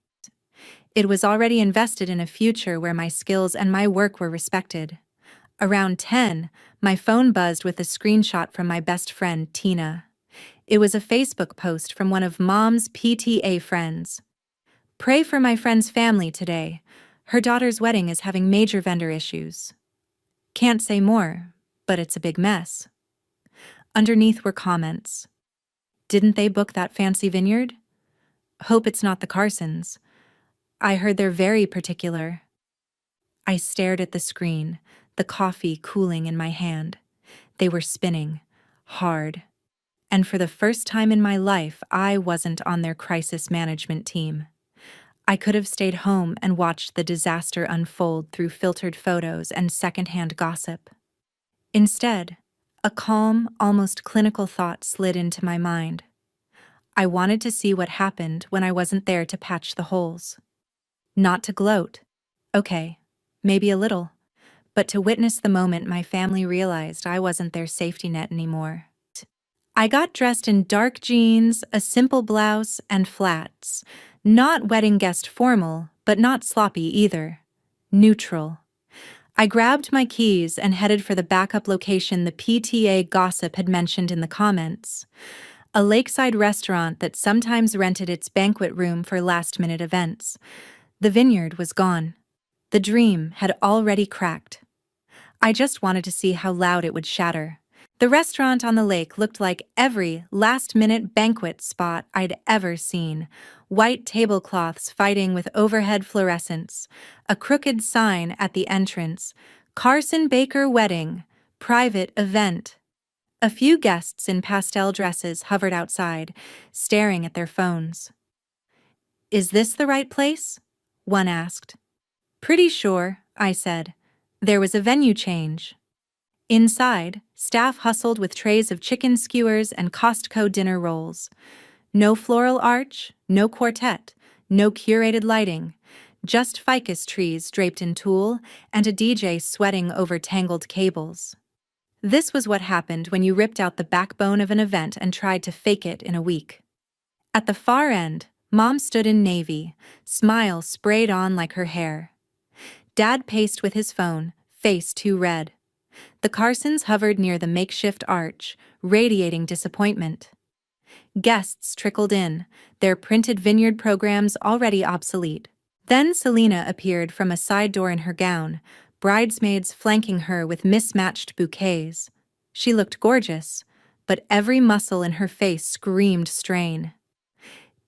It was already invested in a future where my skills and my work were respected. Around 10, my phone buzzed with a screenshot from my best friend, Tina. It was a Facebook post from one of Mom's PTA friends. Pray for my friend's family today. Her daughter's wedding is having major vendor issues. Can't say more, but it's a big mess. Underneath were comments. Didn't they book that fancy vineyard? Hope it's not the Carsons. I heard they're very particular. I stared at the screen, the coffee cooling in my hand. They were spinning, hard. And for the first time in my life, I wasn't on their crisis management team. I could have stayed home and watched the disaster unfold through filtered photos and secondhand gossip. Instead, a calm, almost clinical thought slid into my mind. I wanted to see what happened when I wasn't there to patch the holes. Not to gloat. Okay, maybe a little. But to witness the moment my family realized I wasn't their safety net anymore. I got dressed in dark jeans, a simple blouse, and flats. Not wedding guest formal, but not sloppy either. Neutral. I grabbed my keys and headed for the backup location the PTA gossip had mentioned in the comments. A lakeside restaurant that sometimes rented its banquet room for last-minute events. The vineyard was gone. The dream had already cracked. I just wanted to see how loud it would shatter. The restaurant on the lake looked like every last-minute banquet spot I'd ever seen. White tablecloths fighting with overhead fluorescents, a crooked sign at the entrance, Carson Baker wedding, private event. A few guests in pastel dresses hovered outside, staring at their phones. "Is this the right place?" one asked. "Pretty sure," I said. There was a venue change. Inside, staff hustled with trays of chicken skewers and Costco dinner rolls. No floral arch, no quartet, no curated lighting, just ficus trees draped in tulle and a DJ sweating over tangled cables. This was what happened when you ripped out the backbone of an event and tried to fake it in a week. At the far end, Mom stood in navy, smile sprayed on like her hair. Dad paced with his phone, face too red. The Carsons hovered near the makeshift arch, radiating disappointment. Guests trickled in, their printed vineyard programs already obsolete. Then Selena appeared from a side door in her gown, bridesmaids flanking her with mismatched bouquets. She looked gorgeous, but every muscle in her face screamed strain.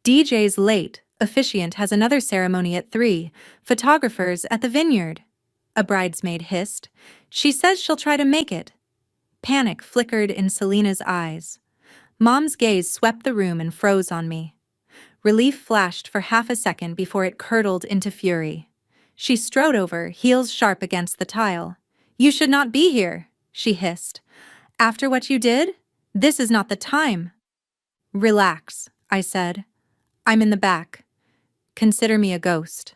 "DJ's late. Officiant has another ceremony at 3. Photographers at the vineyard," a bridesmaid hissed. "She says she'll try to make it." Panic flickered in Selena's eyes. Mom's gaze swept the room and froze on me. Relief flashed for half a second before it curdled into fury. She strode over, heels sharp against the tile. "You should not be here," she hissed. "After what you did? This is not the time." "Relax," I said. "I'm in the back. Consider me a ghost."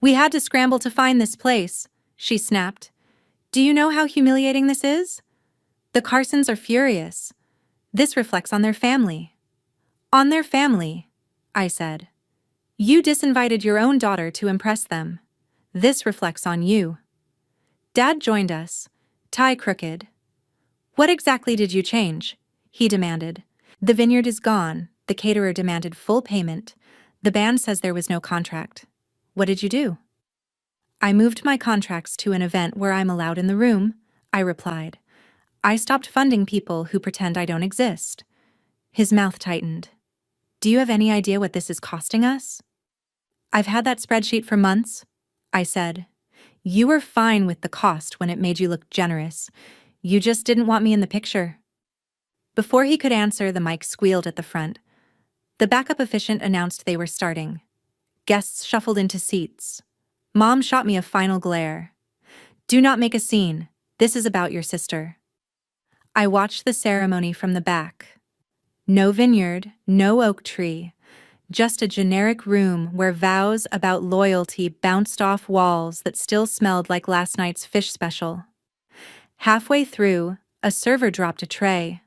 "We had to scramble to find this place," she snapped. "Do you know how humiliating this is? The Carsons are furious. This reflects on their family." "On their family," I said. "You disinvited your own daughter to impress them. This reflects on you." Dad joined us, tie crooked. "What exactly did you change?" he demanded. "The vineyard is gone," the caterer demanded full payment. "The band says there was no contract." "What did you do?" "I moved my contracts to an event where I'm allowed in the room," I replied. "I stopped funding people who pretend I don't exist." His mouth tightened. "Do you have any idea what this is costing us?" "I've had that spreadsheet for months," I said. "You were fine with the cost when it made you look generous. You just didn't want me in the picture." Before he could answer, the mic squealed at the front. The backup officiant announced they were starting. Guests shuffled into seats. Mom shot me a final glare. "Do not make a scene. This is about your sister." I watched the ceremony from the back. No vineyard, no oak tree, just a generic room where vows about loyalty bounced off walls that still smelled like last night's fish special. Halfway through, a server dropped a tray.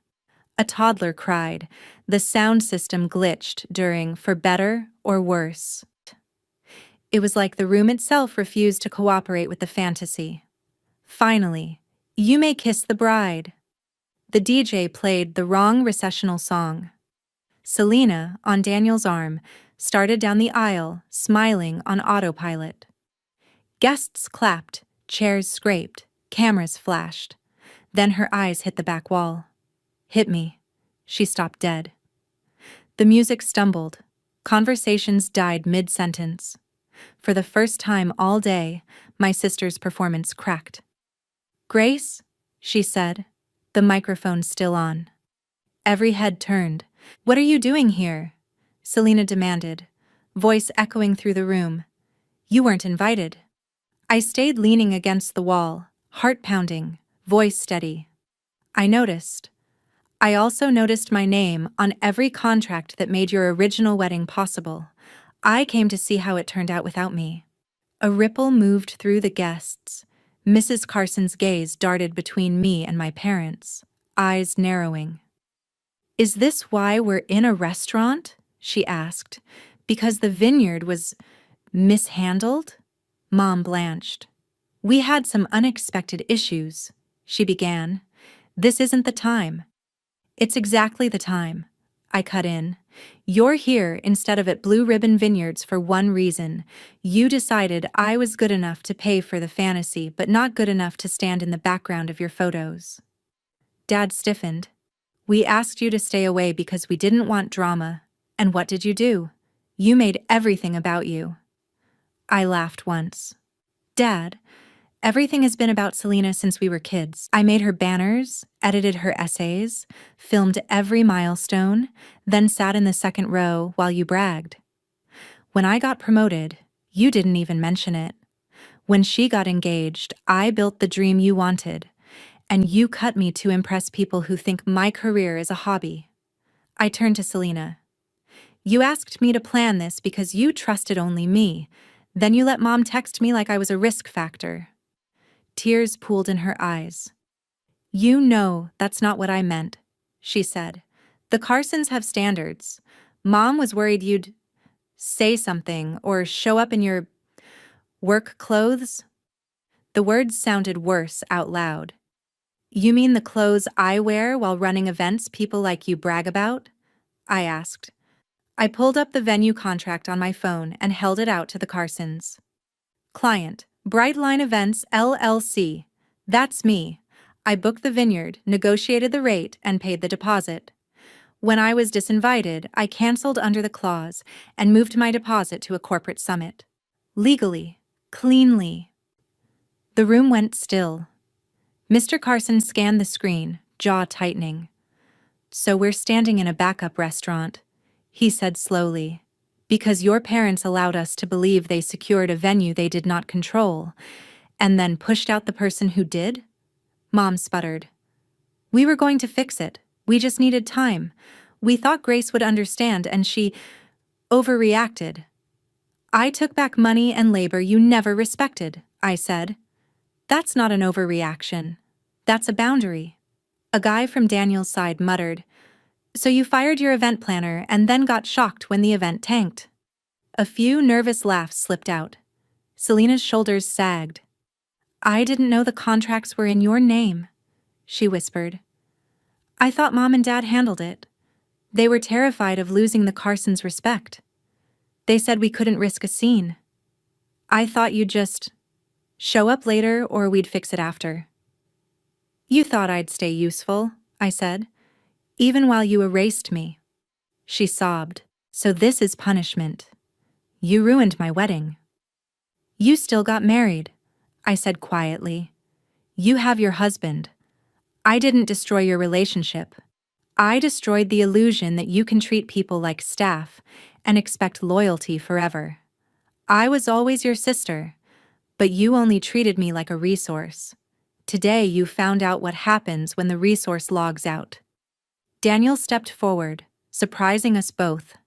A toddler cried. The sound system glitched during For Better or Worse. It was like the room itself refused to cooperate with the fantasy. Finally, "You May Kiss the Bride." The DJ played the wrong recessional song. Selena, on Daniel's arm, started down the aisle, smiling on autopilot. Guests clapped, chairs scraped, cameras flashed. Then her eyes hit the back wall. "Hit me." She stopped dead. The music stumbled. Conversations died mid-sentence. For the first time all day, my sister's performance cracked. "Grace," she said, the microphone still on. Every head turned. "What are you doing here?" Selena demanded, voice echoing through the room. "You weren't invited." I stayed leaning against the wall, heart pounding, voice steady. "I noticed. I also noticed my name on every contract that made your original wedding possible. I came to see how it turned out without me." A ripple moved through the guests. Mrs. Carson's gaze darted between me and my parents, eyes narrowing. "Is this why we're in a restaurant?" she asked. "Because the vineyard was mishandled?" Mom blanched. "We had some unexpected issues," she began. "This isn't the time." "It's exactly the time," I cut in. "You're here instead of at Blue Ribbon Vineyards for one reason. You decided I was good enough to pay for the fantasy, but not good enough to stand in the background of your photos." Dad stiffened. "We asked you to stay away because we didn't want drama. And what did you do? You made everything about you." I laughed once. "Dad, everything has been about Selena since we were kids. I made her banners, edited her essays, filmed every milestone, then sat in the second row while you bragged. When I got promoted, you didn't even mention it. When she got engaged, I built the dream you wanted, and you cut me to impress people who think my career is a hobby." I turned to Selena. "You asked me to plan this because you trusted only me. Then you let Mom text me like I was a risk factor." Tears pooled in her eyes. "You know that's not what I meant," she said. "The Carsons have standards. Mom was worried you'd say something or show up in your work clothes." The words sounded worse out loud. "You mean the clothes I wear while running events people like you brag about?" I asked. I pulled up the venue contract on my phone and held it out to the Carsons. "Client, Brightline Events, LLC. That's me. I booked the vineyard, negotiated the rate, and paid the deposit. When I was disinvited, I canceled under the clause and moved my deposit to a corporate summit. Legally, cleanly." The room went still. Mr. Carson scanned the screen, jaw tightening. "So we're standing in a backup restaurant," he said slowly, "because your parents allowed us to believe they secured a venue they did not control, and then pushed out the person who did?" Mom sputtered. "We were going to fix it. We just needed time. We thought Grace would understand, and she overreacted." "I took back money and labor you never respected," I said. "That's not an overreaction. That's a boundary." A guy from Daniel's side muttered, "So you fired your event planner and then got shocked when the event tanked." A few nervous laughs slipped out. Selena's shoulders sagged. "I didn't know the contracts were in your name," she whispered. "I thought Mom and Dad handled it. They were terrified of losing the Carsons' respect. They said we couldn't risk a scene. I thought you'd just show up later or we'd fix it after." "You thought I'd stay useful," I said, "even while you erased me." She sobbed. "So this is punishment. You ruined my wedding." "You still got married," I said quietly. "You have your husband. I didn't destroy your relationship. I destroyed the illusion that you can treat people like staff and expect loyalty forever. I was always your sister, but you only treated me like a resource. Today you found out what happens when the resource logs out." Daniel stepped forward, surprising us both.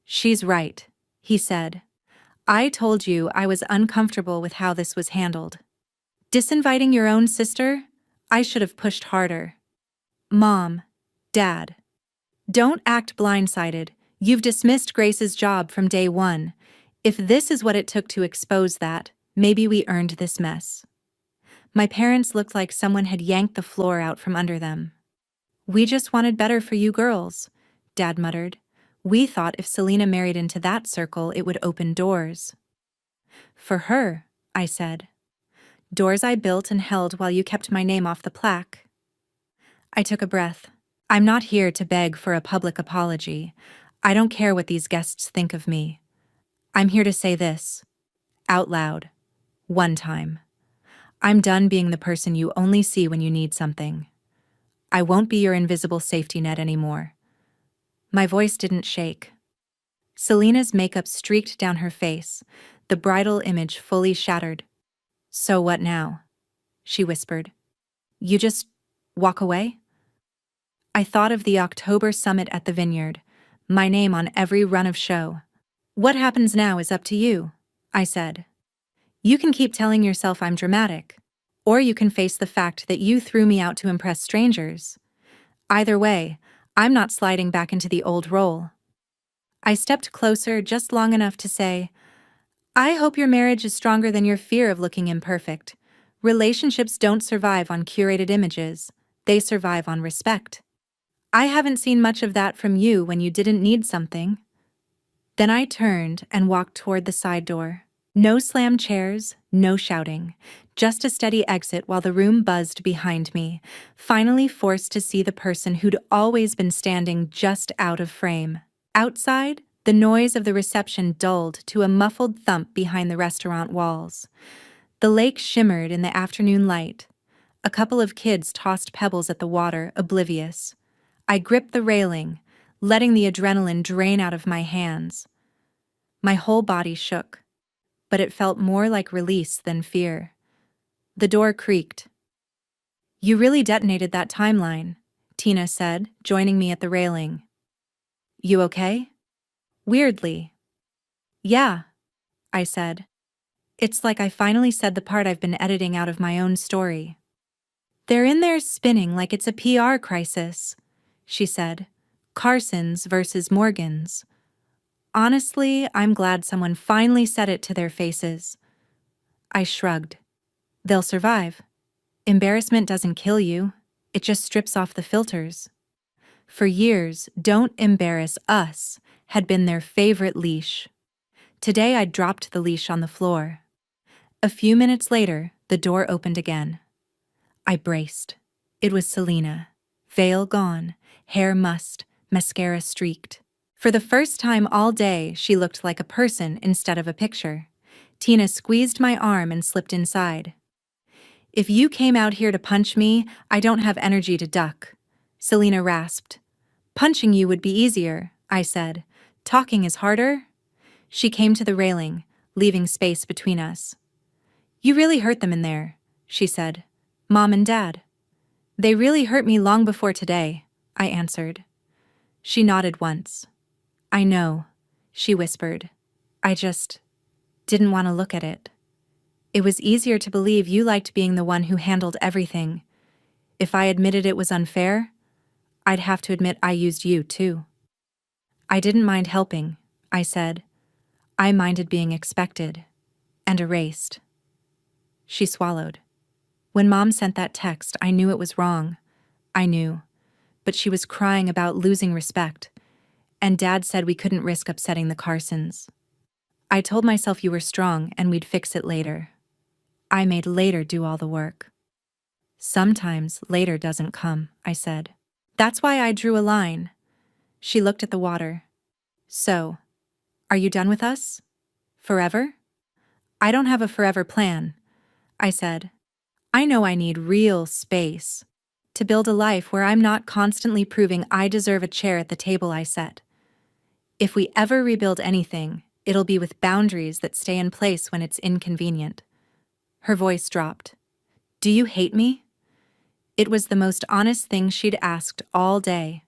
"She's right," he said. "I told you I was uncomfortable with how this was handled. Disinviting your own sister? I should have pushed harder. Mom, Dad, don't act blindsided. You've dismissed Grace's job from day one. If this is what it took to expose that, maybe we earned this mess." My parents looked like someone had yanked the floor out from under them. "We just wanted better for you girls," Dad muttered. "We thought if Selena married into that circle, it would open doors." "For her," I said. "Doors I built and held while you kept my name off the plaque." I took a breath. "I'm not here to beg for a public apology. I don't care what these guests think of me. I'm here to say this, out loud, one time. I'm done being the person you only see when you need something. I won't be your invisible safety net anymore. My voice didn't shake. Selena's makeup streaked down her face, the bridal image fully shattered. So what now? She whispered. You just walk away? I thought of the October summit at the vineyard, my name on every run of show. What happens now is up to you, I said. You can keep telling yourself I'm dramatic, or you can face the fact that you threw me out to impress strangers. Either way, I'm not sliding back into the old role. I stepped closer just long enough to say, I hope your marriage is stronger than your fear of looking imperfect. Relationships don't survive on curated images, they survive on respect. I haven't seen much of that from you when you didn't need something. Then I turned and walked toward the side door. No slammed chairs, no shouting, just a steady exit while the room buzzed behind me, finally forced to see the person who'd always been standing just out of frame. Outside, the noise of the reception dulled to a muffled thump behind the restaurant walls. The lake shimmered in the afternoon light. A couple of kids tossed pebbles at the water, oblivious. I gripped the railing, letting the adrenaline drain out of my hands. My whole body shook, but it felt more like release than fear. The door creaked. You really detonated that timeline, Tina said, joining me at the railing. You okay? Weirdly. Yeah, I said. It's like I finally said the part I've been editing out of my own story. They're in there spinning like it's a PR crisis, she said. Carson's versus Morgan's. Honestly, I'm glad someone finally said it to their faces. I shrugged. They'll survive. Embarrassment doesn't kill you. It just strips off the filters. For years, "Don't embarrass us" had been their favorite leash. Today I dropped the leash on the floor. A few minutes later, the door opened again. I braced. It was Selena. Veil gone, hair mussed, mascara streaked. For the first time all day, she looked like a person instead of a picture. Tina squeezed my arm and slipped inside. If you came out here to punch me, I don't have energy to duck, Selena rasped. Punching you would be easier, I said. Talking is harder. She came to the railing, leaving space between us. You really hurt them in there, she said. Mom and Dad. They really hurt me long before today, I answered. She nodded once. I know, she whispered. I just didn't want to look at it. It was easier to believe you liked being the one who handled everything. If I admitted it was unfair, I'd have to admit I used you too. I didn't mind helping, I said. I minded being expected and erased. She swallowed. When Mom sent that text, I knew it was wrong. I knew. But she was crying about losing respect, and Dad said we couldn't risk upsetting the Carsons. I told myself you were strong and we'd fix it later. I made later do all the work. Sometimes later doesn't come, I said. That's why I drew a line. She looked at the water. So, are you done with us? Forever? I don't have a forever plan, I said. I know I need real space to build a life where I'm not constantly proving I deserve a chair at the table I set. If we ever rebuild anything, it'll be with boundaries that stay in place when it's inconvenient. Her voice dropped. Do you hate me? It was the most honest thing she'd asked all day.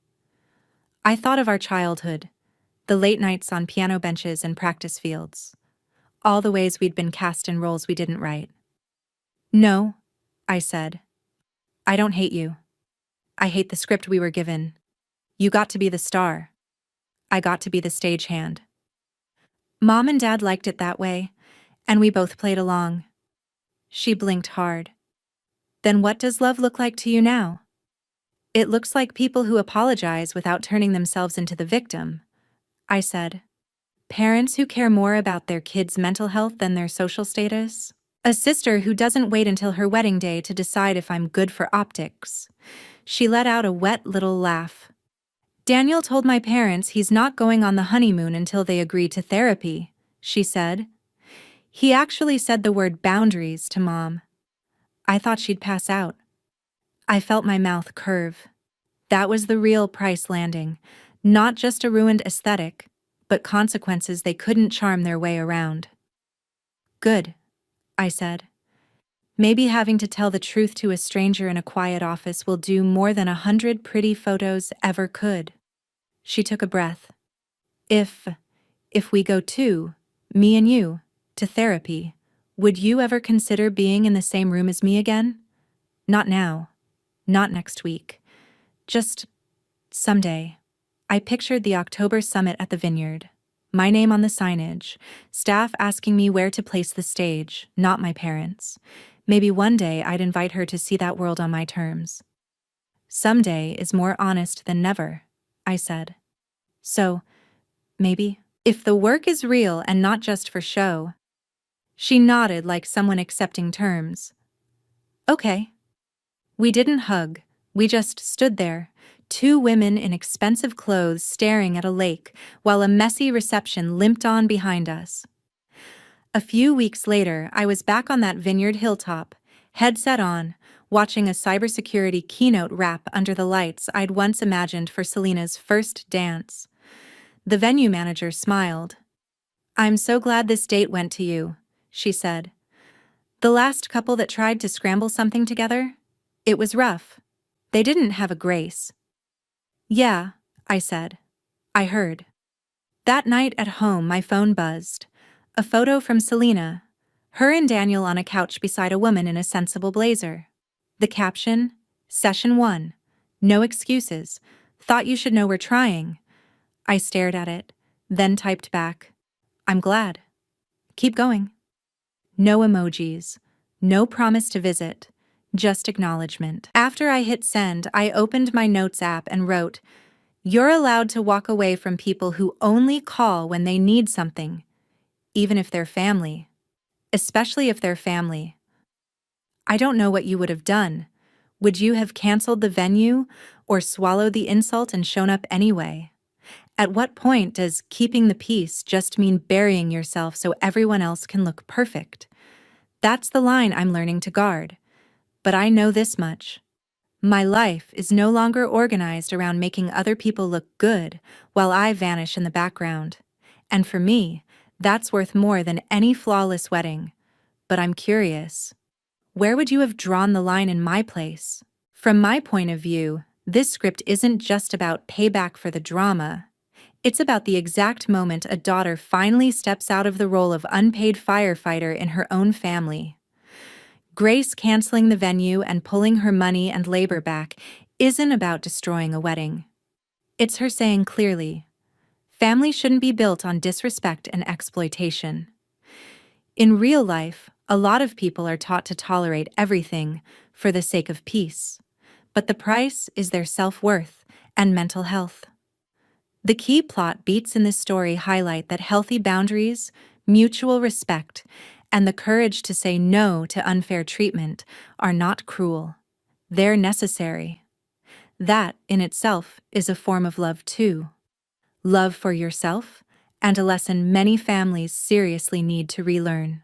I thought of our childhood, the late nights on piano benches and practice fields, all the ways we'd been cast in roles we didn't write. No, I said. I don't hate you. I hate the script we were given. You got to be the star. I got to be the stagehand. Mom and Dad liked it that way, and we both played along. She blinked hard. Then what does love look like to you now? It looks like people who apologize without turning themselves into the victim, I said. Parents who care more about their kids' mental health than their social status. A sister who doesn't wait until her wedding day to decide if I'm good for optics. She let out a wet little laugh. Daniel told my parents he's not going on the honeymoon until they agree to therapy, she said. He actually said the word boundaries to Mom. I thought she'd pass out. I felt my mouth curve. That was the real price landing, not just a ruined aesthetic, but consequences they couldn't charm their way around. Good, I said. Maybe having to tell the truth to a stranger in a quiet office will do more than 100 pretty photos ever could. She took a breath. If we go too, me and you, to therapy, would you ever consider being in the same room as me again? Not now. Not next week. Just someday. I pictured the October summit at the vineyard. My name on the signage, staff asking me where to place the stage, not my parents. Maybe one day I'd invite her to see that world on my terms. Someday is more honest than never, I said. So, maybe, if the work is real and not just for show. She nodded like someone accepting terms. Okay. We didn't hug, we just stood there, two women in expensive clothes staring at a lake while a messy reception limped on behind us. A few weeks later, I was back on that vineyard hilltop, headset on, watching a cybersecurity keynote wrap under the lights I'd once imagined for Selena's first dance. The venue manager smiled. "I'm so glad this date went to you," she said. "The last couple that tried to scramble something together? It was rough. They didn't have a grace." "Yeah," I said. "I heard." That night at home, my phone buzzed. A photo from Selena. Her and Daniel on a couch beside a woman in a sensible blazer. The caption, "Session 1. No excuses. Thought you should know we're trying." I stared at it, then typed back, "I'm glad. Keep going." No emojis. No promise to visit. Just acknowledgement. After I hit send, I opened my notes app and wrote, "You're allowed to walk away from people who only call when they need something, even if they're family. Especially if they're family." I don't know what you would have done. Would you have canceled the venue or swallowed the insult and shown up anyway? At what point does keeping the peace just mean burying yourself so everyone else can look perfect? That's the line I'm learning to guard. But I know this much. My life is no longer organized around making other people look good while I vanish in the background. And for me, that's worth more than any flawless wedding. But I'm curious. Where would you have drawn the line in my place? From my point of view, this script isn't just about payback for the drama. It's about the exact moment a daughter finally steps out of the role of unpaid firefighter in her own family. Grace canceling the venue and pulling her money and labor back isn't about destroying a wedding. It's her saying clearly, family shouldn't be built on disrespect and exploitation. In real life, a lot of people are taught to tolerate everything for the sake of peace, but the price is their self-worth and mental health. The key plot beats in this story highlight that healthy boundaries, mutual respect, and the courage to say no to unfair treatment are not cruel. They're necessary. That, in itself, is a form of love too. Love for yourself, and a lesson many families seriously need to relearn.